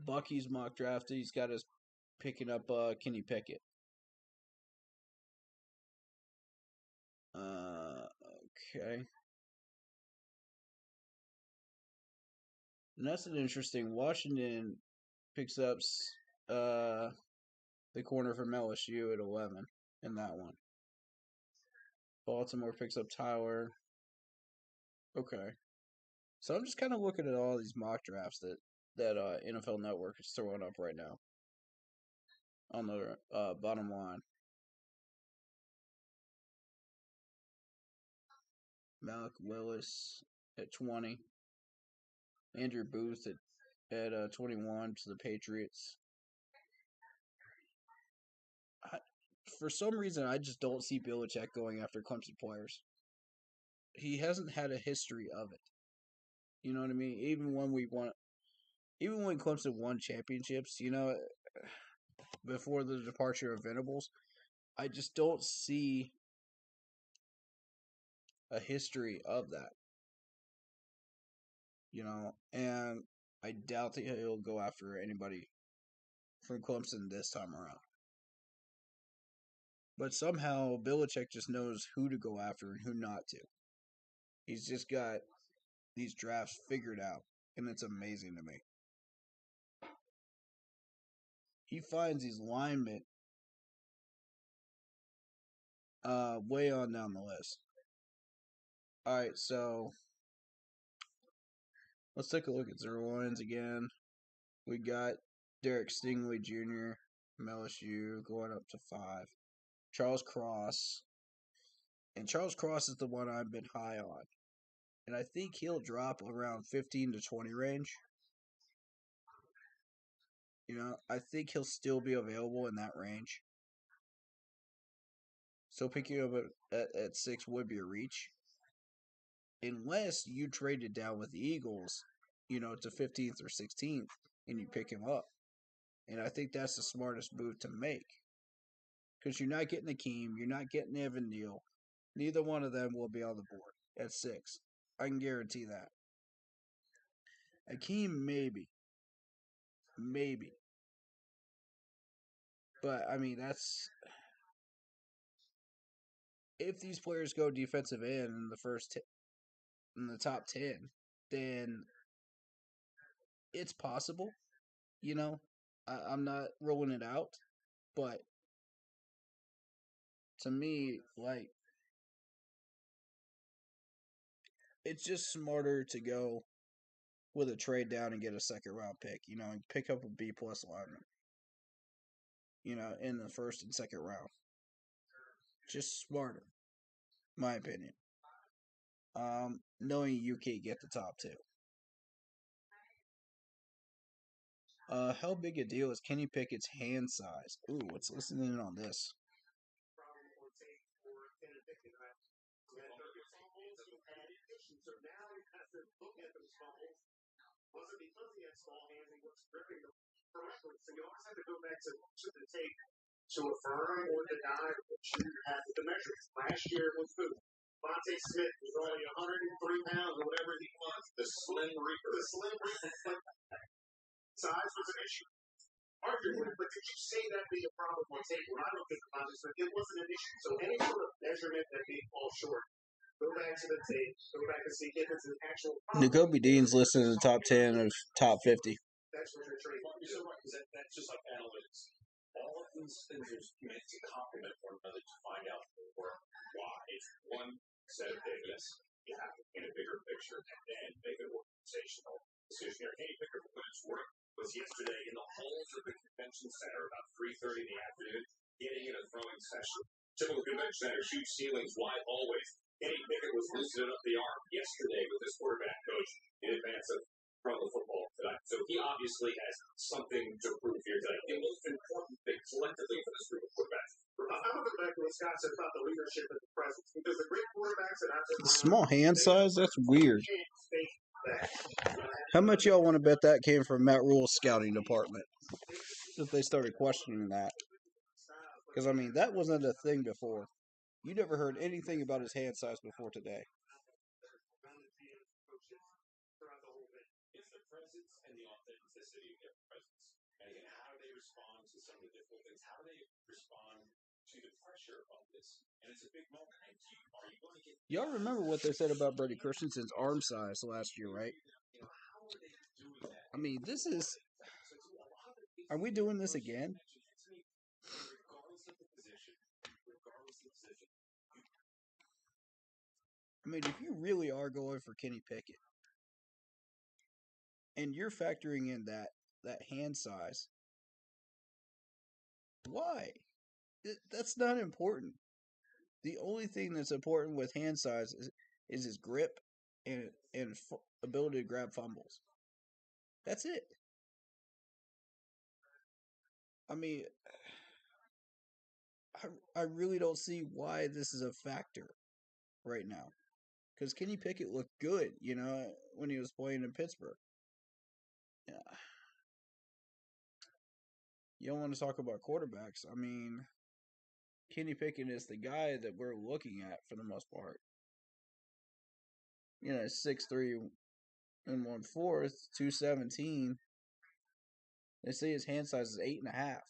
Bucky's mock draft, he's got us picking up Kenny Pickett. Okay. And that's an interesting. Washington picks up the corner from LSU at 11 in that one. Baltimore picks up Tyler. Okay. So I'm just kind of looking at all these mock drafts that NFL Network is throwing up right now on the bottom line. Malik Willis at 20. Andrew Booth at 21 to the Patriots. For some reason, I just don't see Belichick going after Clemson players. He hasn't had a history of it. You know what I mean? Even when Clemson won championships, before the departure of Venables, I just don't see a history of that. And I doubt that he'll go after anybody from Clemson this time around. But somehow Belichick just knows who to go after and who not to. He's just got these drafts figured out, and it's amazing to me. He finds these linemen way on down the list. All right, so let's take a look at their lines again. We got Derek Stingley Jr. from LSU going up to 5. Charles Cross. And Charles Cross is the one I've been high on. And I think he'll drop around 15 to 20 range. I think he'll still be available in that range. So picking up at 6 would be a reach. Unless you traded down with the Eagles, to 15th or 16th, and you pick him up. And I think that's the smartest move to make. Because you're not getting Akeem, you're not getting Evan Neal. Neither one of them will be on the board at 6. I can guarantee that. Akeem, maybe. But, that's... If these players go defensive end in in the top 10, then it's possible. I'm not rolling it out. But to me, it's just smarter to go with a trade down and get a second round pick, and pick up a B plus lineman, in the first and second round. Just smarter, my opinion. Knowing you can't get the top 2. How big a deal is Kenny Pickett's hand size? Ooh, let's listen in on this. So now you have to look at those fumbles. Was it because he had small hands and was gripping them correctly? So you always have to go back to the tape to affirm or deny what you have with the measurements. Last year it was who? Vontae Smith was only 103 pounds or whatever he was. The Slim Reaper. The Slim Reaper. Size was an issue. Arguably, but did you say that being a problem on tape? When I looked at the Vontae Smith, it wasn't an issue. So any sort of measurement that may fall short, go back to the tape, go back and see if it's an actual problem. N'Kobe Dean's listed in the top 10 of top 50. That's what you're trading. You're so right, because that's just like analytics. All of these things are meant to complement one another to find out why. It's one set of data you have in a bigger picture and then make an organizational decision. Kenny Pickett, for what it's worth, was yesterday in the halls of the convention center about 3:30 in the afternoon, getting in a throwing session. Typical convention center, huge ceilings, wide hallways. Kenny Pickett was loosening up the arm yesterday with his quarterback coach in advance of throwing the football tonight. So he obviously has something to prove here tonight. The most important thing collectively for this group of quarterbacks. I'm going to go back to what Scott said about the leadership and the presence, because the great quarterbacks that I've been around, Small hand size? That's weird. can't fake that. How much y'all want to bet that came from Matt Rule's scouting department? If they started questioning that. Because, I mean, that wasn't a thing before. You never heard anything about his hand size before today. It's the presence and the authenticity of their presence. And again, how do they respond to some of the difficult things? How do they respond to the pressure of this? And it's a big moment. And are you going to get... Y'all remember what they said about Brady Christensen's arm size last year, right? How are they doing that? I mean, this is... Are we doing this again? Regardless of the position, I mean, if you really are going for Kenny Pickett, and you're factoring in that hand size, why? That's not important. The only thing that's important with hand size is his grip and ability to grab fumbles. That's it. I mean, I really don't see why this is a factor right now. Because Kenny Pickett looked good, you know, when he was playing in Pittsburgh. Yeah. You don't want to talk about quarterbacks. I mean, Kenny Pickett is the guy that we're looking at for the most part. You know, 6'3" and 1/4, 217. They say his hand size is 8.5.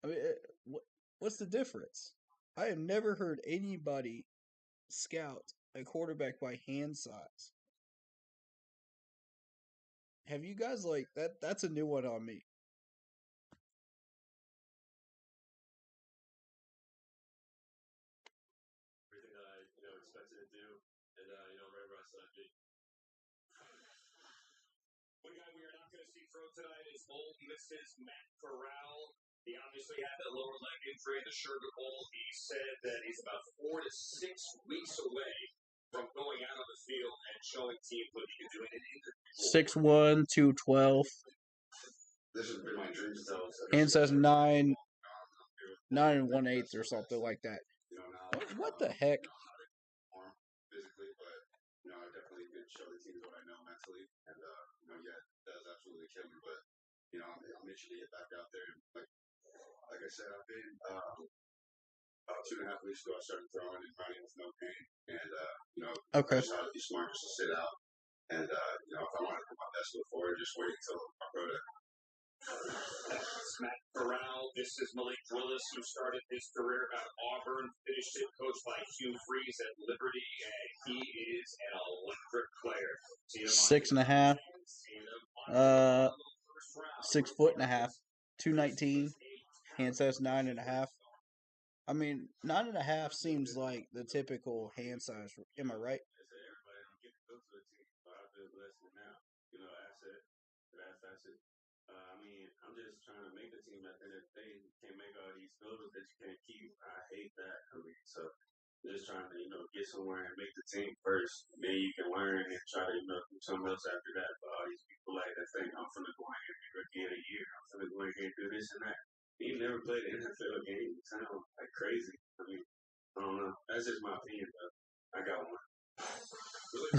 I mean, what's the difference? I have never heard anybody scout a quarterback by hand size. Have you guys like that? That's a new one on me. everything that I expected to do, and right where I said I'd be. One guy we are not going to see throw tonight is Ole Miss's Matt Corral. He obviously had that lower leg injury in the Sugar Bowl. He said that he's about 4 to 6 weeks away from going out on the field and showing teams what he can do. 6'1", 212. This has been my dream since Hand size 9 1/8 or something like that. What the heck? Physically, but I definitely can show the teams what I know mentally, and yeah, it does absolutely kill me. But I'm itching to get back out there. Like I said, I've been about 2.5 weeks ago. I started throwing and running with no pain, and Okay. I just had to be smart just to sit out. And if I want to put my best foot forward, just wait until I pro day. That's Matt Corral. This is Malik Willis, who started his career at Auburn, finished it, coached by Hugh Freeze at Liberty, and he is an electric player. 6.5. 6'1.5". 219. Hand size 9.5. I mean, 9.5 seems like the typical hand size. Am I right? Everybody don't get to go to a team, but I feel blessed now. Asset. I'm just trying to make the team. At the end of the day, you can't make all these photos that you can't keep. I hate that. So just trying to, get somewhere and make the team first. Then you can learn and try to, do something else after that. But all these people like that think I'm finna go in here and be rookie of the year. I'm finna go in here and do this and that. You never played an NFL game. You sound like crazy. I don't know. That's just my opinion, though. I got one. Really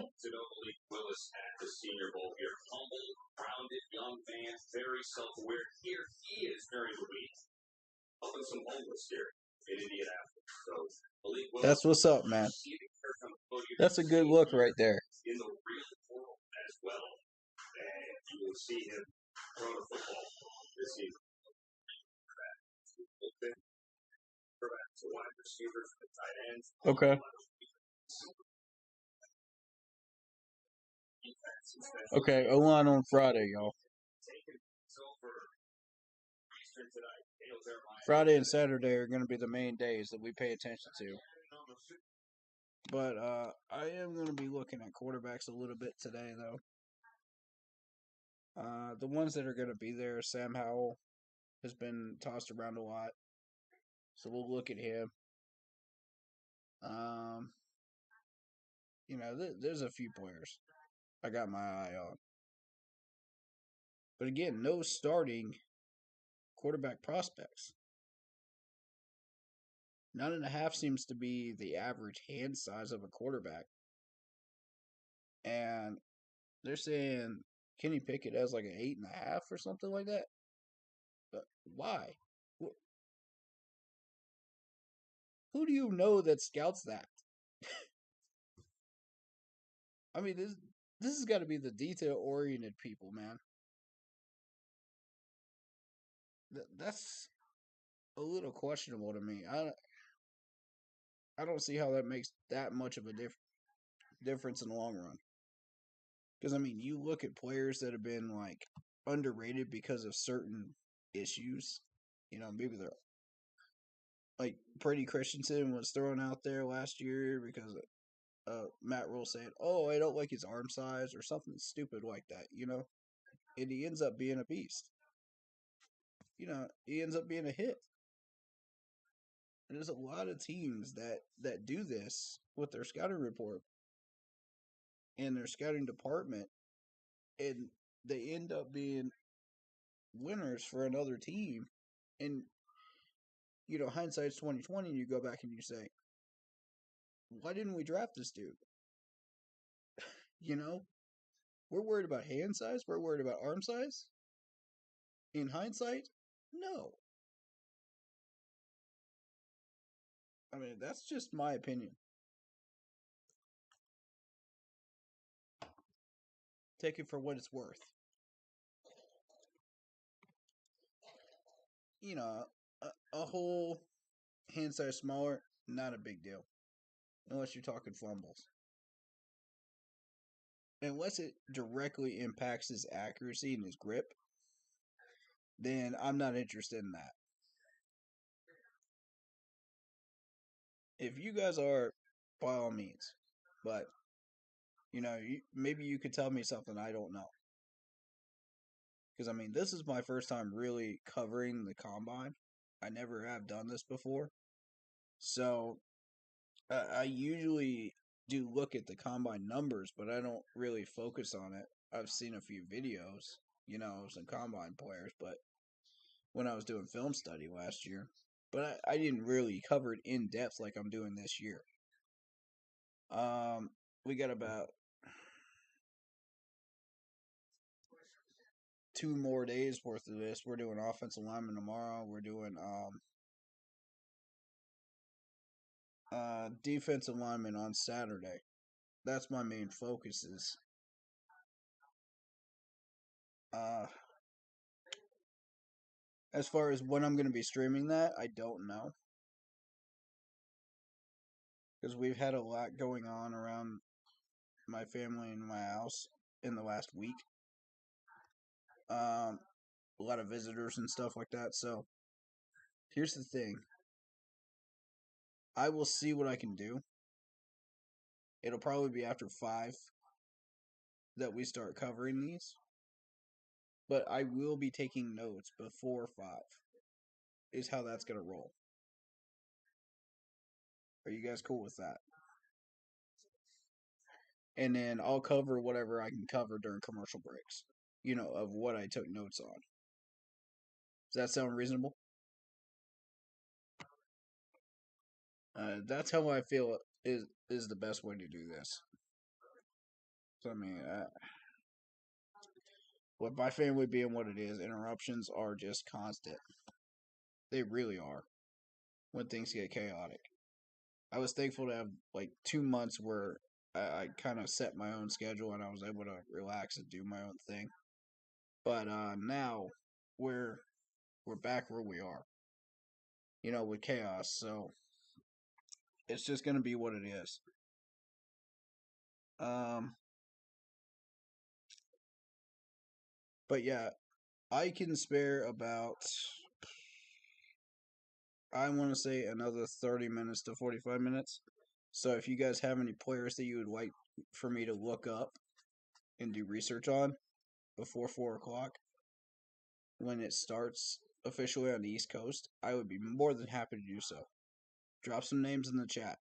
to know Malik Willis at the Senior Bowl here. Humble, grounded, young man, very self-aware. Here he is, Mary Louise, helping some homeless here in Indianapolis. So, Malik Willis, That's what's up, man. That's a good look right there. in the real world as well. And you will see him throw the football this season. To wide receivers, the tight ends. Okay. Okay, O-line on Friday, y'all. Friday and Saturday are going to be the main days that we pay attention to. But I am going to be looking at quarterbacks a little bit today, though. The ones that are going to be there, Sam Howell has been tossed around a lot. So we'll look at him. There's a few players I got my eye on. But again, no starting quarterback prospects. 9.5 seems to be the average hand size of a quarterback. And they're saying Kenny Pickett has like an 8.5 or something like that. But why? Who do you know that scouts that? I mean, this has got to be the detail-oriented people, man. That's a little questionable to me. I don't see how that makes that much of a difference in the long run. Because, I mean, you look at players that have been, like, underrated because of certain issues. Maybe they're... Like, Brady Christensen was thrown out there last year because Matt Rule said, oh, I don't like his arm size or something stupid like that, And he ends up being a beast. He ends up being a hit. And there's a lot of teams that do this with their scouting report and their scouting department, and they end up being winners for another team. And hindsight's 2020, and you go back and you say, why didn't we draft this dude? We're worried about hand size, we're worried about arm size. In hindsight, no. I mean, that's just my opinion. Take it for what it's worth. A whole hand size smaller, not a big deal. Unless you're talking fumbles. Unless it directly impacts his accuracy and his grip, then I'm not interested in that. If you guys are, by all means. But, maybe you could tell me something I don't know. Because, I mean, this is my first time really covering the combine. I never have done this before. So, I usually do look at the combine numbers, but I don't really focus on it. I've seen a few videos, of some combine players, but when I was doing film study last year. But I didn't really cover it in depth like I'm doing this year. We got about 2 more days worth of this. We're doing offensive lineman tomorrow. We're doing defensive lineman on Saturday. That's my main focus is. As far as when I'm going to be streaming that, I don't know. Because we've had a lot going on around my family and my house in the last week. A lot of visitors and stuff like that. So, here's the thing. I will see what I can do. It'll probably be after 5 that we start covering these. But I will be taking notes before 5. Is how that's going to roll. Are you guys cool with that? And then I'll cover whatever I can cover during commercial breaks. Of what I took notes on. Does that sound reasonable? That's how I feel is the best way to do this. So I mean, with my family being what it is, interruptions are just constant. They really are when things get chaotic. I was thankful to have like 2 months where I kind of set my own schedule and I was able to relax and do my own thing. But now we're back where we are, with chaos. So it's just gonna be what it is. Um, but yeah, I can spare about, I want to say, another 30 minutes to 45 minutes. So if you guys have any players that you would like for me to look up and do research on before 4 o'clock when it starts officially on the East Coast, I would be more than happy to do so. Drop some names in the chat.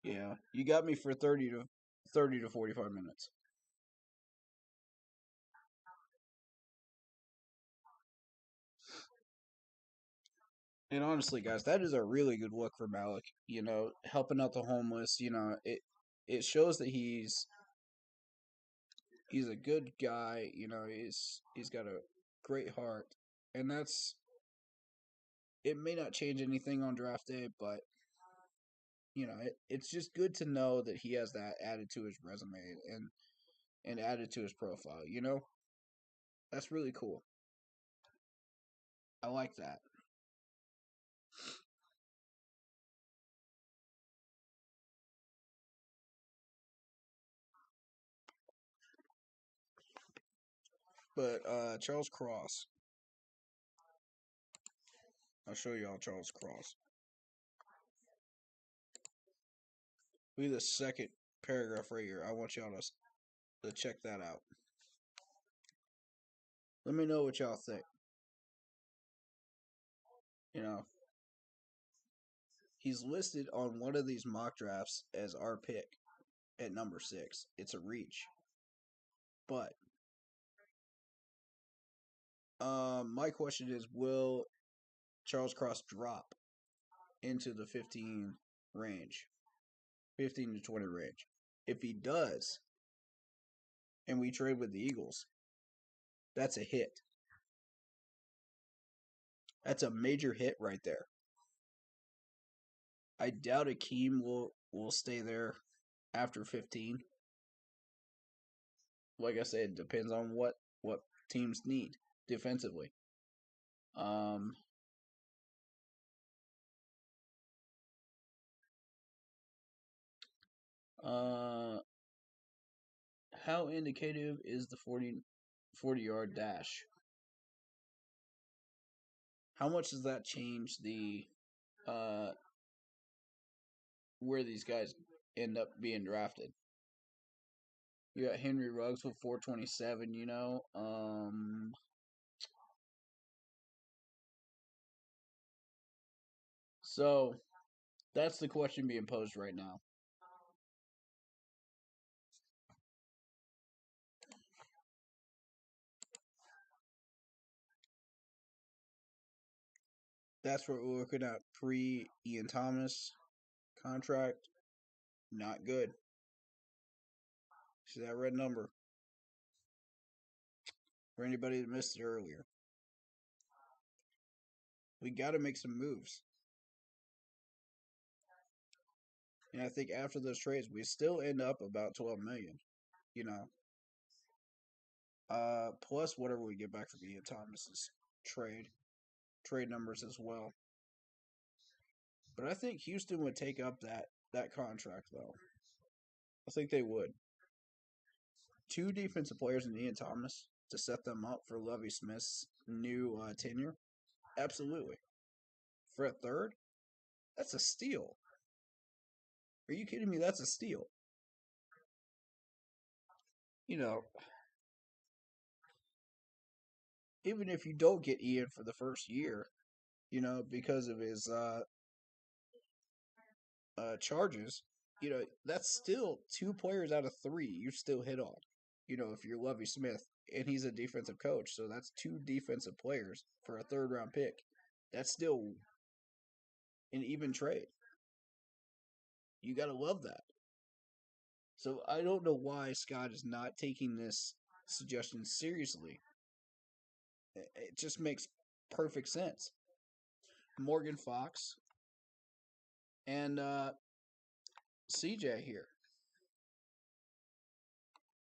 Yeah, you got me for 30 to 45 minutes. And honestly, guys, that is a really good look for Malik. Helping out the homeless. It shows that he's a good guy. He's got a great heart, and it may not change anything on draft day, but it's just good to know that he has that added to his resume and added to his profile. That's really cool. I like that. But Charles Cross, I'll show y'all Charles Cross. Look at the second paragraph right here. I want y'all to check that out. Let me know what y'all think. He's listed on one of these mock drafts as our pick at number 6. It's a reach. But my question is, will Charles Cross drop into the 15 range? 15 to 20 range. If he does, and we trade with the Eagles, that's a hit. That's a major hit right there. I doubt Akeem will stay there after 15. Like I said, it depends on what teams need defensively. How indicative is the 40-yard dash? How much does that change the where these guys end up being drafted? You got Henry Ruggs with 427, So that's the question being posed right now. That's what we're looking at pre-Ian Thomas contract. Not good. See that red number? For anybody that missed it earlier. We got to make some moves. And I think after those trades, we still end up about 12 million. Plus whatever we get back from Ian Thomas's trade numbers as well. But I think Houston would take up that contract though. I think they would. 2 defensive players in Ian Thomas to set them up for Lovie Smith's new tenure. Absolutely. For a third, that's a steal. Are you kidding me? That's a steal. Even if you don't get Ian for the first year, because of his charges, that's still 2 players out of 3 you still hit on. If you're Lovie Smith and he's a defensive coach, so that's 2 defensive players for a 3rd round pick. That's still an even trade. You gotta love that. So I don't know why Scott is not taking this suggestion seriously. It just makes perfect sense. Morgan Fox and CJ here.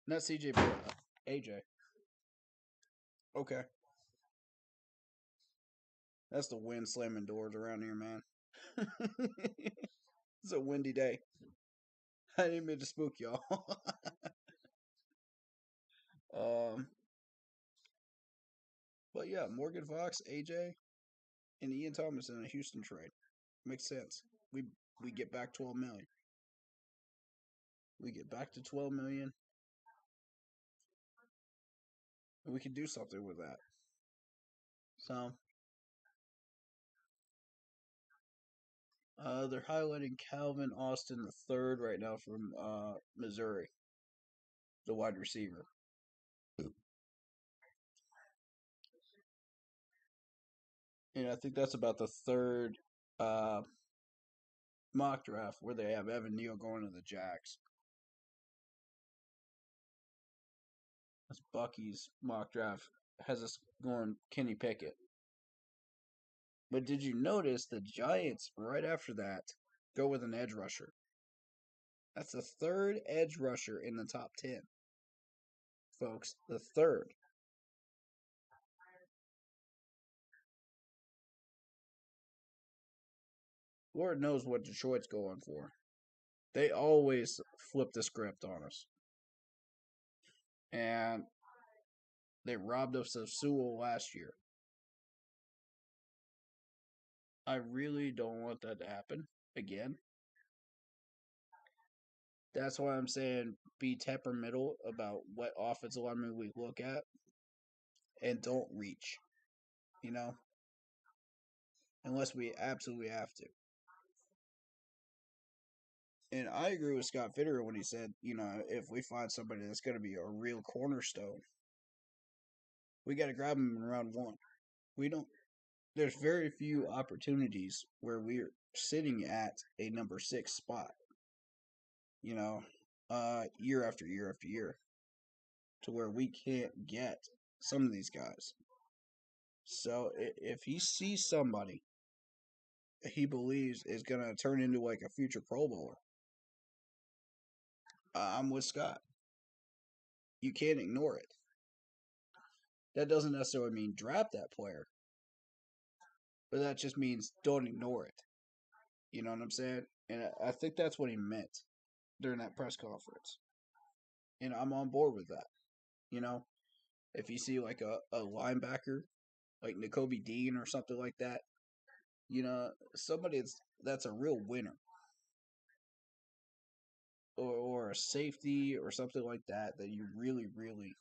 Not CJ, but AJ. Okay. That's the wind slamming doors around here, man. It's a windy day. I didn't mean to spook y'all. um, but yeah, Morgan Fox, AJ, and Ian Thomas in a Houston trade makes sense. We get back 12 million. We get back to 12 million, and we can do something with that. So, they're highlighting Calvin Austin the third right now from Missouri, the wide receiver. And I think that's about the third uh, mock draft where they have Evan Neal going to the Jags. That's Bucky's mock draft has us going Kenny Pickett. But did you notice the Giants right after that go with an edge rusher? That's the third edge rusher in the top 10. Folks, the third. Lord knows what Detroit's going for. They always flip the script on us. And they robbed us of Sewell last year. I really don't want that to happen again. That's why I'm saying be temperamental about what offensive lineman we look at and don't reach, you know, unless we absolutely have to. And I agree with Scott Fitterer when he said, you know, if we find somebody that's going to be a real cornerstone, we got to grab them in round one. We don't. There's very few opportunities where we're sitting at a number 6 spot, you know, year after year after year, to where we can't get some of these guys. So if he sees somebody he believes is going to turn into like a future Pro Bowler, I'm with Scott. You can't ignore it. That doesn't necessarily mean draft that player, but that just means don't ignore it. You know what I'm saying? And I think that's what he meant during that press conference. And I'm on board with that. You know, if you see like a linebacker, like N'Kobe Dean or something like that, you know, somebody that's a real winner. Or a safety or something like that you really, really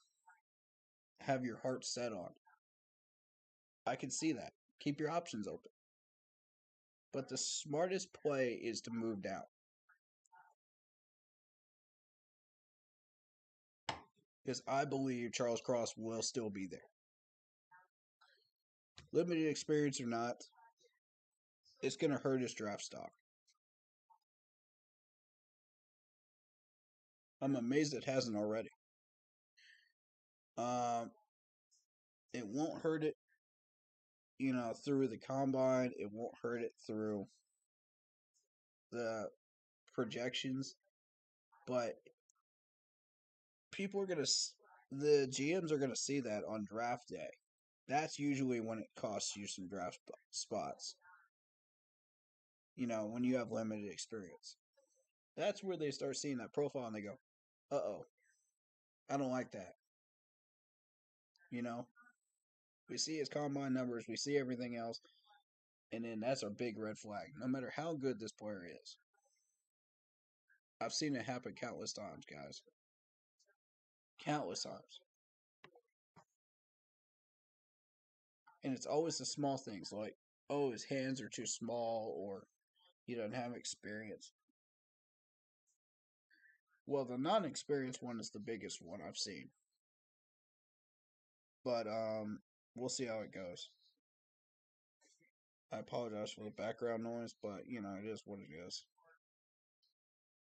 have your heart set on. I can see that. Keep your options open. But the smartest play is to move down. Because I believe Charles Cross will still be there. Limited experience or not, it's going to hurt his draft stock. I'm amazed it hasn't already. It won't hurt it, you know, through the combine. It won't hurt it through the projections. But people are going to, the GMs are going to see that on draft day. That's usually when it costs you some draft spots. You know, when you have limited experience. That's where they start seeing that profile and they go, uh-oh, I don't like that. You know, we see his combine numbers, we see everything else, and then that's our big red flag, no matter how good this player is. I've seen it happen countless times, guys. Countless times. And it's always the small things like, oh, his hands are too small or he doesn't have experience. Well, the non-experienced one is the biggest one I've seen. But we'll see how it goes. I apologize for the background noise, but you know, it is what it is.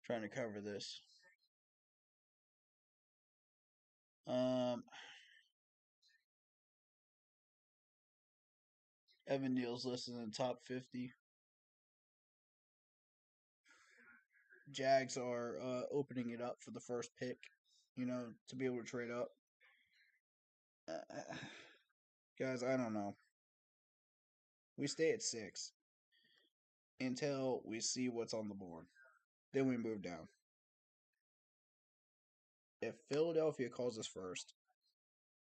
Trying to cover this. Evan Neal's listed in the top 50. Jags are opening it up for the first pick, to be able to trade up. Guys, I don't know. We stay at 6 until we see what's on the board. Then we move down. If Philadelphia calls us first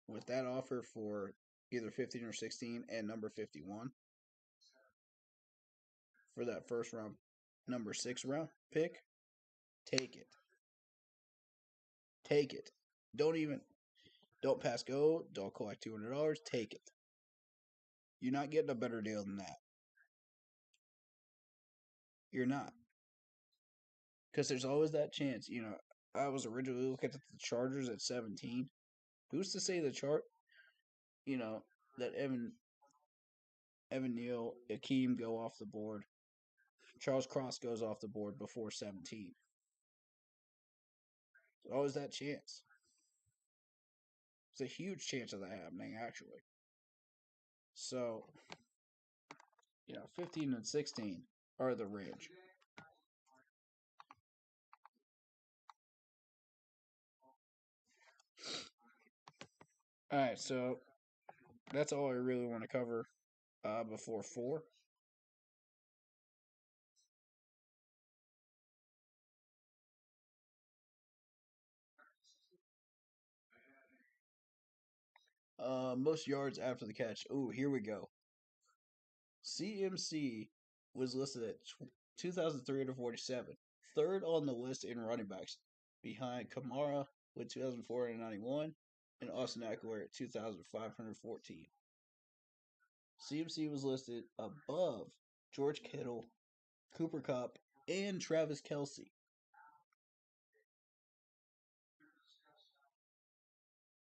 with that offer for either 15 or 16 and number 51 for that first round, number 6 round pick, take it. Take it. Don't pass go. Don't collect $200. Take it. You're not getting a better deal than that. You're not. Because there's always that chance. I was originally looking at the Chargers at 17. Who's to say that Evan Neal, Akeem go off the board. Charles Cross goes off the board before 17. There's always that chance. It's a huge chance of that happening, actually. So, 15 and 16 are the range. Alright, so that's all I really want to cover before 4. Most yards after the catch. Ooh, here we go. CMC was listed at 2,347, third on the list in running backs, behind Kamara with 2,491 and Austin Eckler at 2,514. CMC was listed above George Kittle, Cooper Kupp, and Travis Kelce.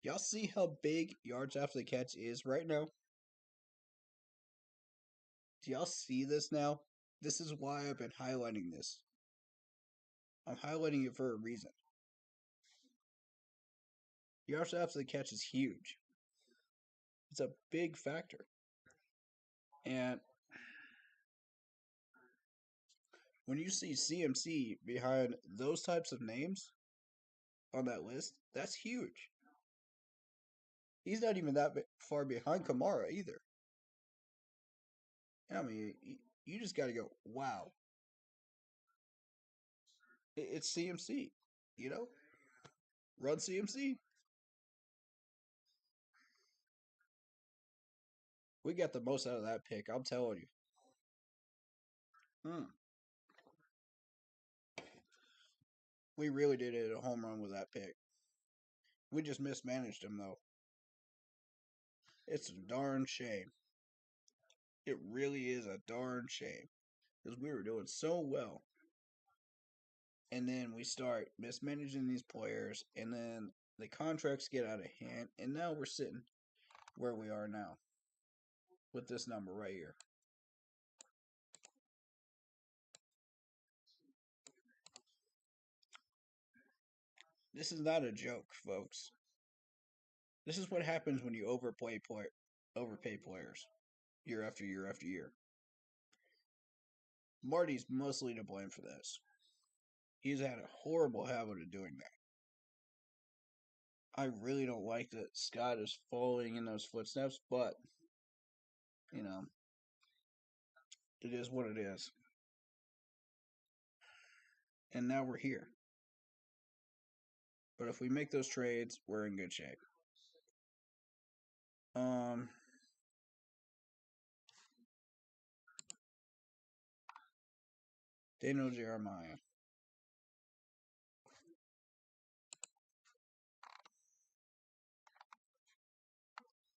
Y'all see how big yards after the catch is right now? Do y'all see this now? This is why I've been highlighting this. I'm highlighting it for a reason. Yards after the catch is huge. It's a big factor. And when you see CMC behind those types of names on that list, that's huge. He's not even that far behind Kamara either. I mean, you just got to go, wow. It's CMC, Run CMC. We got the most out of that pick, I'm telling you. We really did hit a home run with that pick. We just mismanaged him, though. It's a darn shame. It really is a darn shame. Because we were doing so well. And then we start mismanaging these players. And then the contracts get out of hand. And now we're sitting where we are now. With this number right here. This is not a joke, folks. This is what happens when you overpay players year after year after year. Marty's mostly to blame for this. He's had a horrible habit of doing that. I really don't like that Scott is following in those footsteps, but, it is what it is. And now we're here. But if we make those trades, we're in good shape. Daniel Jeremiah.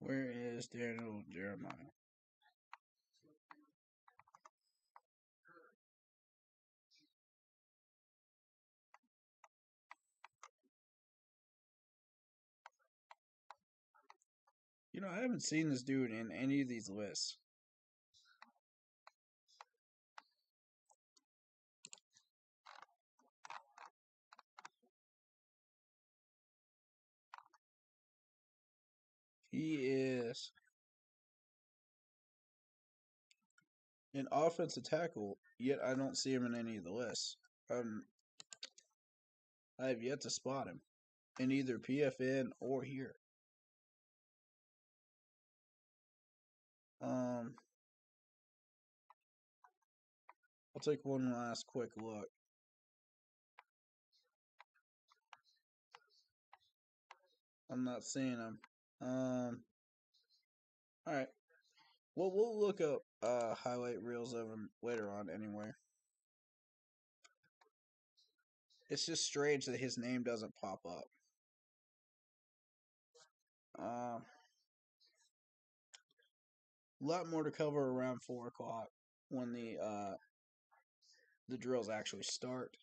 Where is Daniel Jeremiah? I haven't seen this dude in any of these lists. He is an offensive tackle, yet I don't see him in any of the lists. I have yet to spot him in either PFN or here. I'll take one last quick look. I'm not seeing him. All right. Well, we'll look up highlight reels of him later on anyway. It's just strange that his name doesn't pop up. A lot more to cover around 4 o'clock when the drills actually start.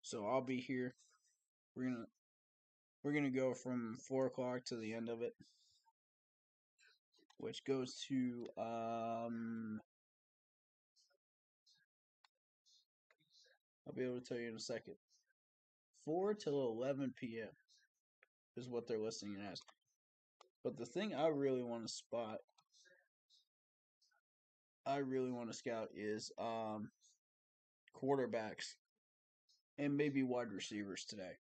So I'll be here. We're gonna go from 4 o'clock to the end of it, which goes to I'll be able to tell you in a second. 4 till 11 p.m. is what they're listing it as. But the thing I really want to spot, I really want to scout is quarterbacks and maybe wide receivers today.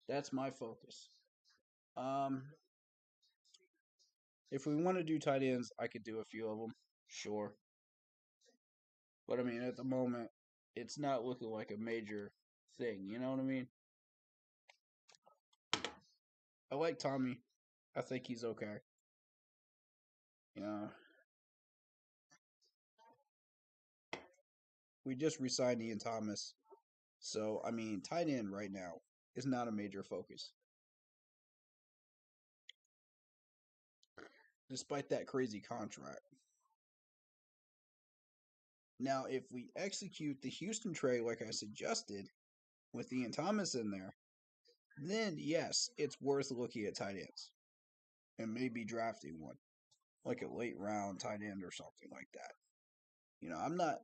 That's my focus. If we want to do tight ends, I could do a few of them, sure. But I mean, at the moment, it's not looking like a major thing. You know what I mean? I like Tommy. I think he's okay. You know, we just re-signed Ian Thomas, so I mean, tight end right now is not a major focus, despite that crazy contract. Now, if we execute the Houston trade like I suggested, with Ian Thomas in there, then yes, it's worth looking at tight ends and maybe drafting one, like a late round tight end or something like that. You know, I'm not.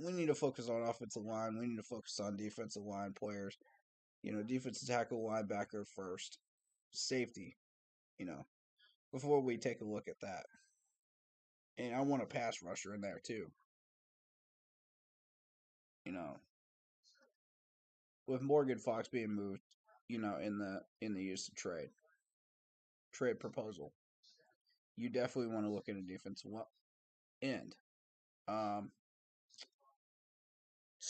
We need to focus on offensive line. We need to focus on defensive line players. You know, defensive tackle, linebacker first, safety. You know, before we take a look at that. And I want a pass rusher in there too. You know, with Morgan Fox being moved, you know, in the use of trade proposal, you definitely want to look at a defensive end.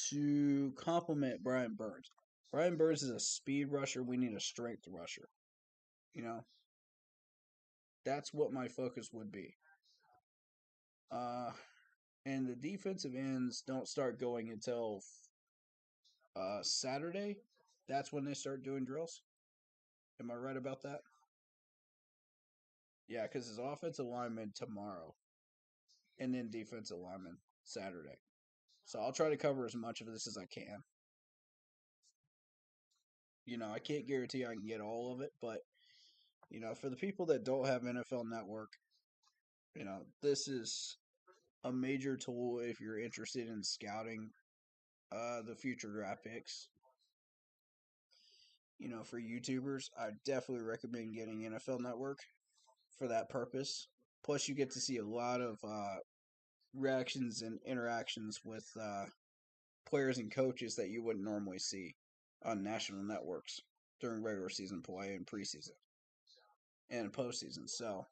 To complement Brian Burns. Brian Burns is a speed rusher. We need a strength rusher. You know, that's what my focus would be. And the defensive ends don't start going until Saturday. That's when they start doing drills. Am I right about that? Yeah, because his offensive lineman tomorrow, and then defensive lineman Saturday. So I'll try to cover as much of this as I can. You know, I can't guarantee I can get all of it, but you know, for the people that don't have NFL Network, you know, this is a major tool if you're interested in scouting the future draft picks. You know, for YouTubers, I definitely recommend getting NFL Network for that purpose. Plus, you get to see a lot of reactions and interactions with players and coaches that you wouldn't normally see on national networks during regular season play and preseason and postseason. So,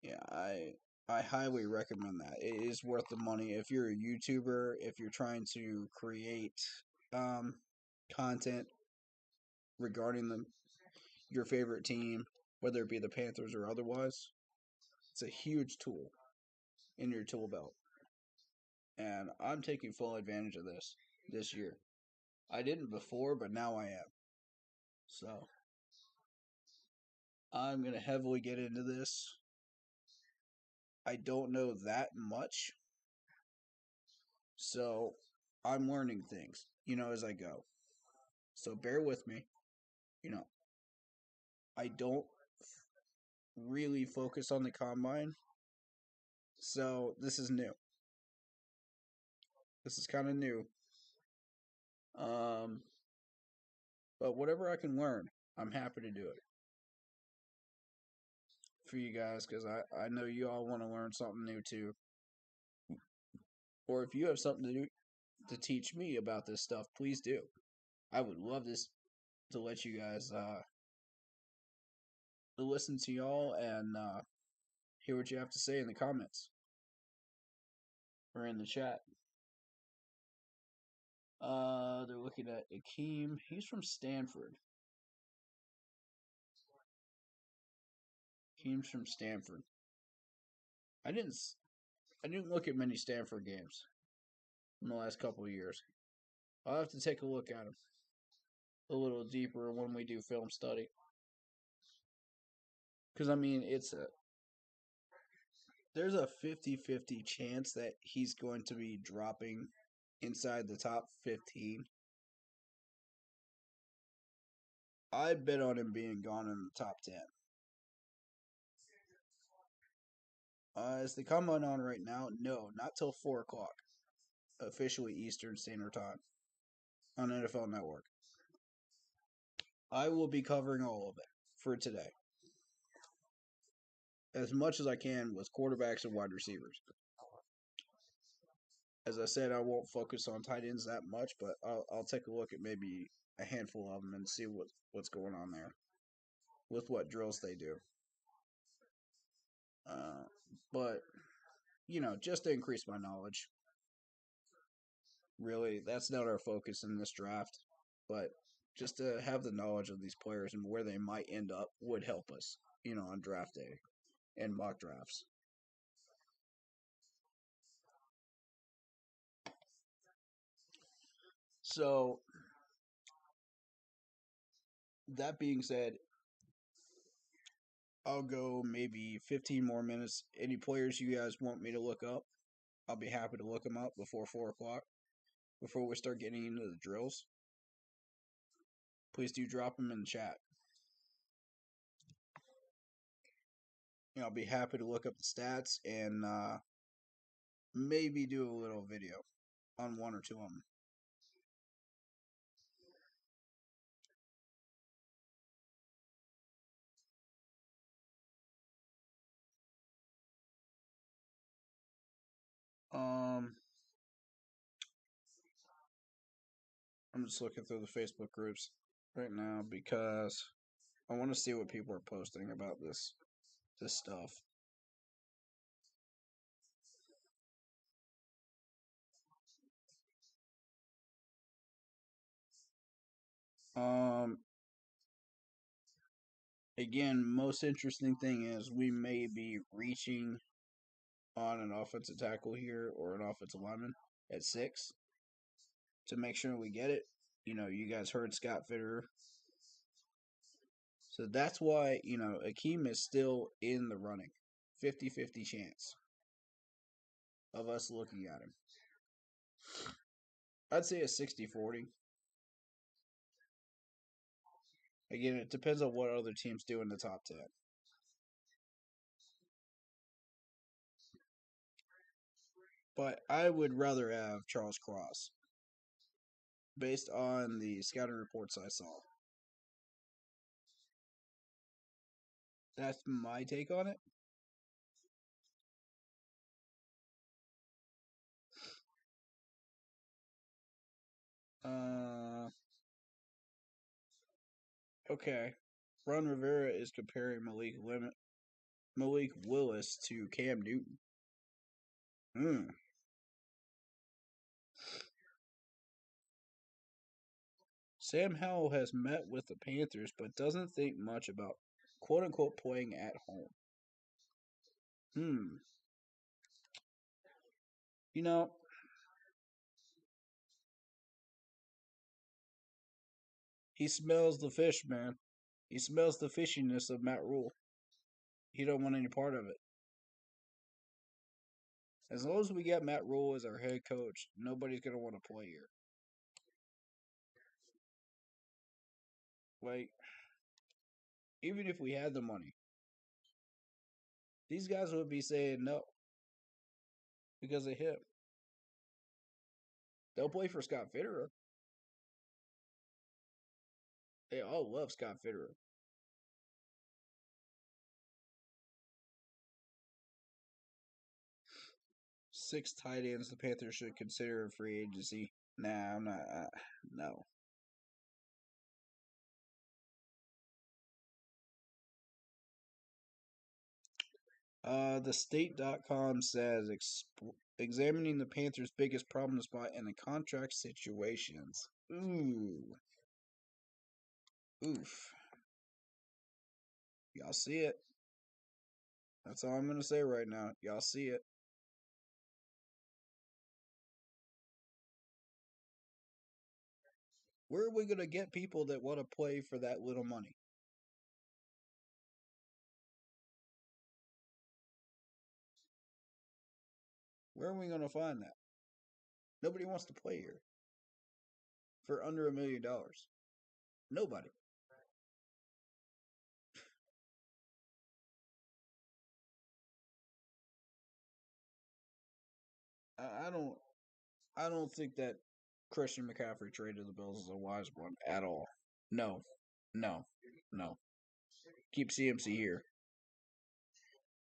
yeah, I highly recommend that. It is worth the money if you're a YouTuber, if you're trying to create content regarding your favorite team, whether it be the Panthers or otherwise. It's a huge tool in your tool belt. And I'm taking full advantage of this year. I didn't before, but now I am. So I'm going to heavily get into this. I don't know that much. So I'm learning things, you know, as I go. So bear with me. You know, I don't really focus on the combine. So this is new. This is kind of new. But whatever I can learn, I'm happy to do it. for you guys because I know you all want to learn something new too. Or if you have something to teach me about this stuff, please do. I would love this to let you guys to listen to y'all and hear what you have to say in the comments or in the chat. They're looking at Akeem. He's from Stanford. Akeem's from Stanford. I didn't look at many Stanford games in the last couple of years. I'll have to take a look at them a little deeper when we do film study. Because, I mean, there's a 50-50 chance that he's going to be dropping inside the top 15. I bet on him being gone in the top 10. Is the combine on right now? No, not till 4 o'clock. Officially Eastern Standard Time on NFL Network. I will be covering all of it for today. As much as I can with quarterbacks and wide receivers. As I said, I won't focus on tight ends that much, but I'll take a look at maybe a handful of them and see what's going on there with what drills they do. But, just to increase my knowledge. Really, that's not our focus in this draft. But just to have the knowledge of these players and where they might end up would help us, on draft day and mock drafts. So, that being said, I'll go maybe 15 more minutes. Any players you guys want me to look up, I'll be happy to look them up before 4 o'clock, before we start getting into the drills. Please do drop them in the chat. I'll be happy to look up the stats and maybe do a little video on one or two of them. I'm just looking through the Facebook groups right now because I want to see what people are posting about this stuff. Again, most interesting thing is we may be reaching on an offensive tackle here or an offensive lineman at 6 to make sure we get it. You guys heard Scott Fitterer. So that's why, Akeem is still in the running. 50-50 chance of us looking at him. I'd say a 60-40. Again, it depends on what other teams do in the top 10. But I would rather have Charles Cross based on the scouting reports I saw. That's my take on it. Okay. Ron Rivera is comparing Malik Willis to Cam Newton. Sam Howell has met with the Panthers, but doesn't think much about quote-unquote playing at home. He smells the fish, man. He smells the fishiness of Matt Rule. He don't want any part of it. As long as we get Matt Rule as our head coach, nobody's going to want to play here. Like, even if we had the money, these guys would be saying no because of him. They'll play for Scott Fitterer. They all love Scott Fitterer. 6 tight ends the Panthers should consider in free agency. Nah, I'm not. No. TheState.com says examining the Panthers' biggest problem spot in the contract situations. Ooh. Oof. Y'all see it. That's all I'm going to say right now. Y'all see it. Where are we going to get people that want to play for that little money? Where are we going to find that? Nobody wants to play here for under $1 million. Nobody. I don't. I don't think that Christian McCaffrey trade to the Bills is a wise one at all. No, no, no. Keep CMC here.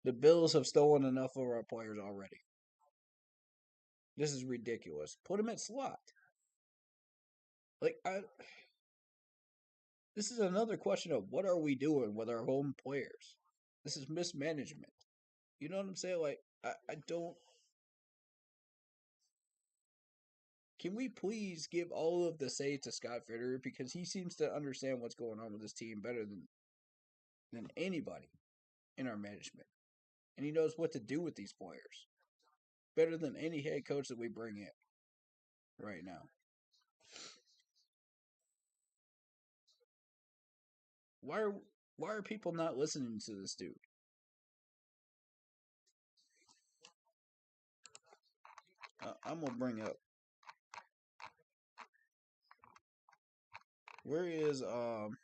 The Bills have stolen enough of our players already. This is ridiculous. Put him at slot. This is another question of what are we doing with our home players? This is mismanagement. You know what I'm saying? I don't. Can we please give all of the say to Scott Fitterer because he seems to understand what's going on with this team better than anybody in our management, and he knows what to do with these players better than any head coach that we bring in right now. Why are people not listening to this dude? I'm gonna bring up where is and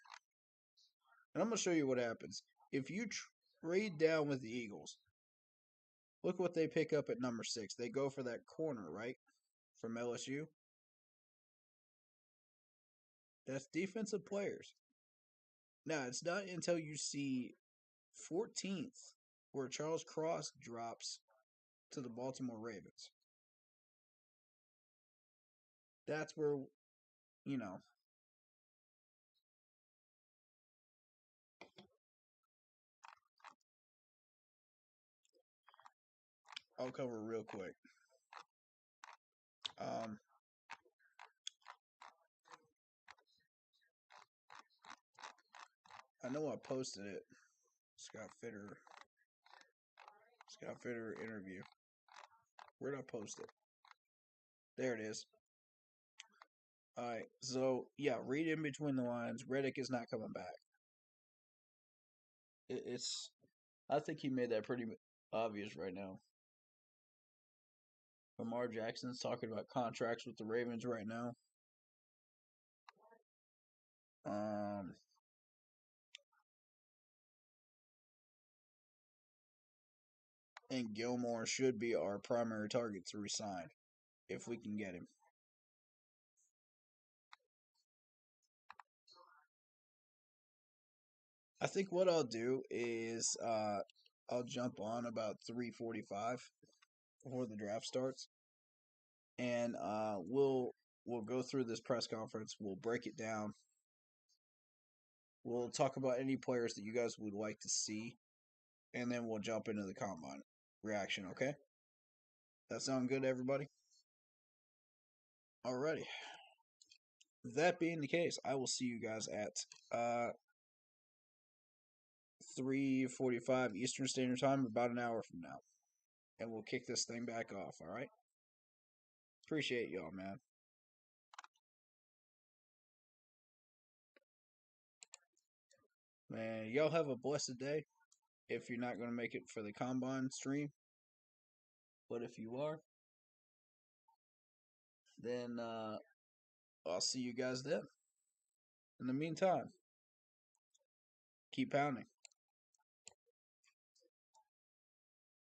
I'm gonna show you what happens if you trade down with the Eagles. Look what they pick up at number 6. They go for that corner, right, from LSU. That's defensive players. Now it's not until you see 14th where Charles Cross drops to the Baltimore Ravens. That's where, you know, I'll cover real quick. I know I posted it. Scott Fitterer interview. Where'd I post it? There it is. Alright, so yeah, read in between the lines. Reddick is not coming back. It's I think he made that pretty obvious right now. Lamar Jackson's talking about contracts with the Ravens right now. And Gilmore should be our primary target to resign if we can get him. I think what I'll do is I'll jump on about 3:45 before the draft starts, and we'll go through this press conference. We'll break it down. We'll talk about any players that you guys would like to see, and then we'll jump into the combine reaction. Okay? That sound good, everybody? Alrighty. That being the case, I will see you guys at 3:45 Eastern Standard Time, about an hour from now, and we'll kick this thing back off. All right. Appreciate y'all, man. Man, y'all have a blessed day. If you're not going to make it for the combine stream, but if you are, then I'll see you guys then. In the meantime, keep pounding.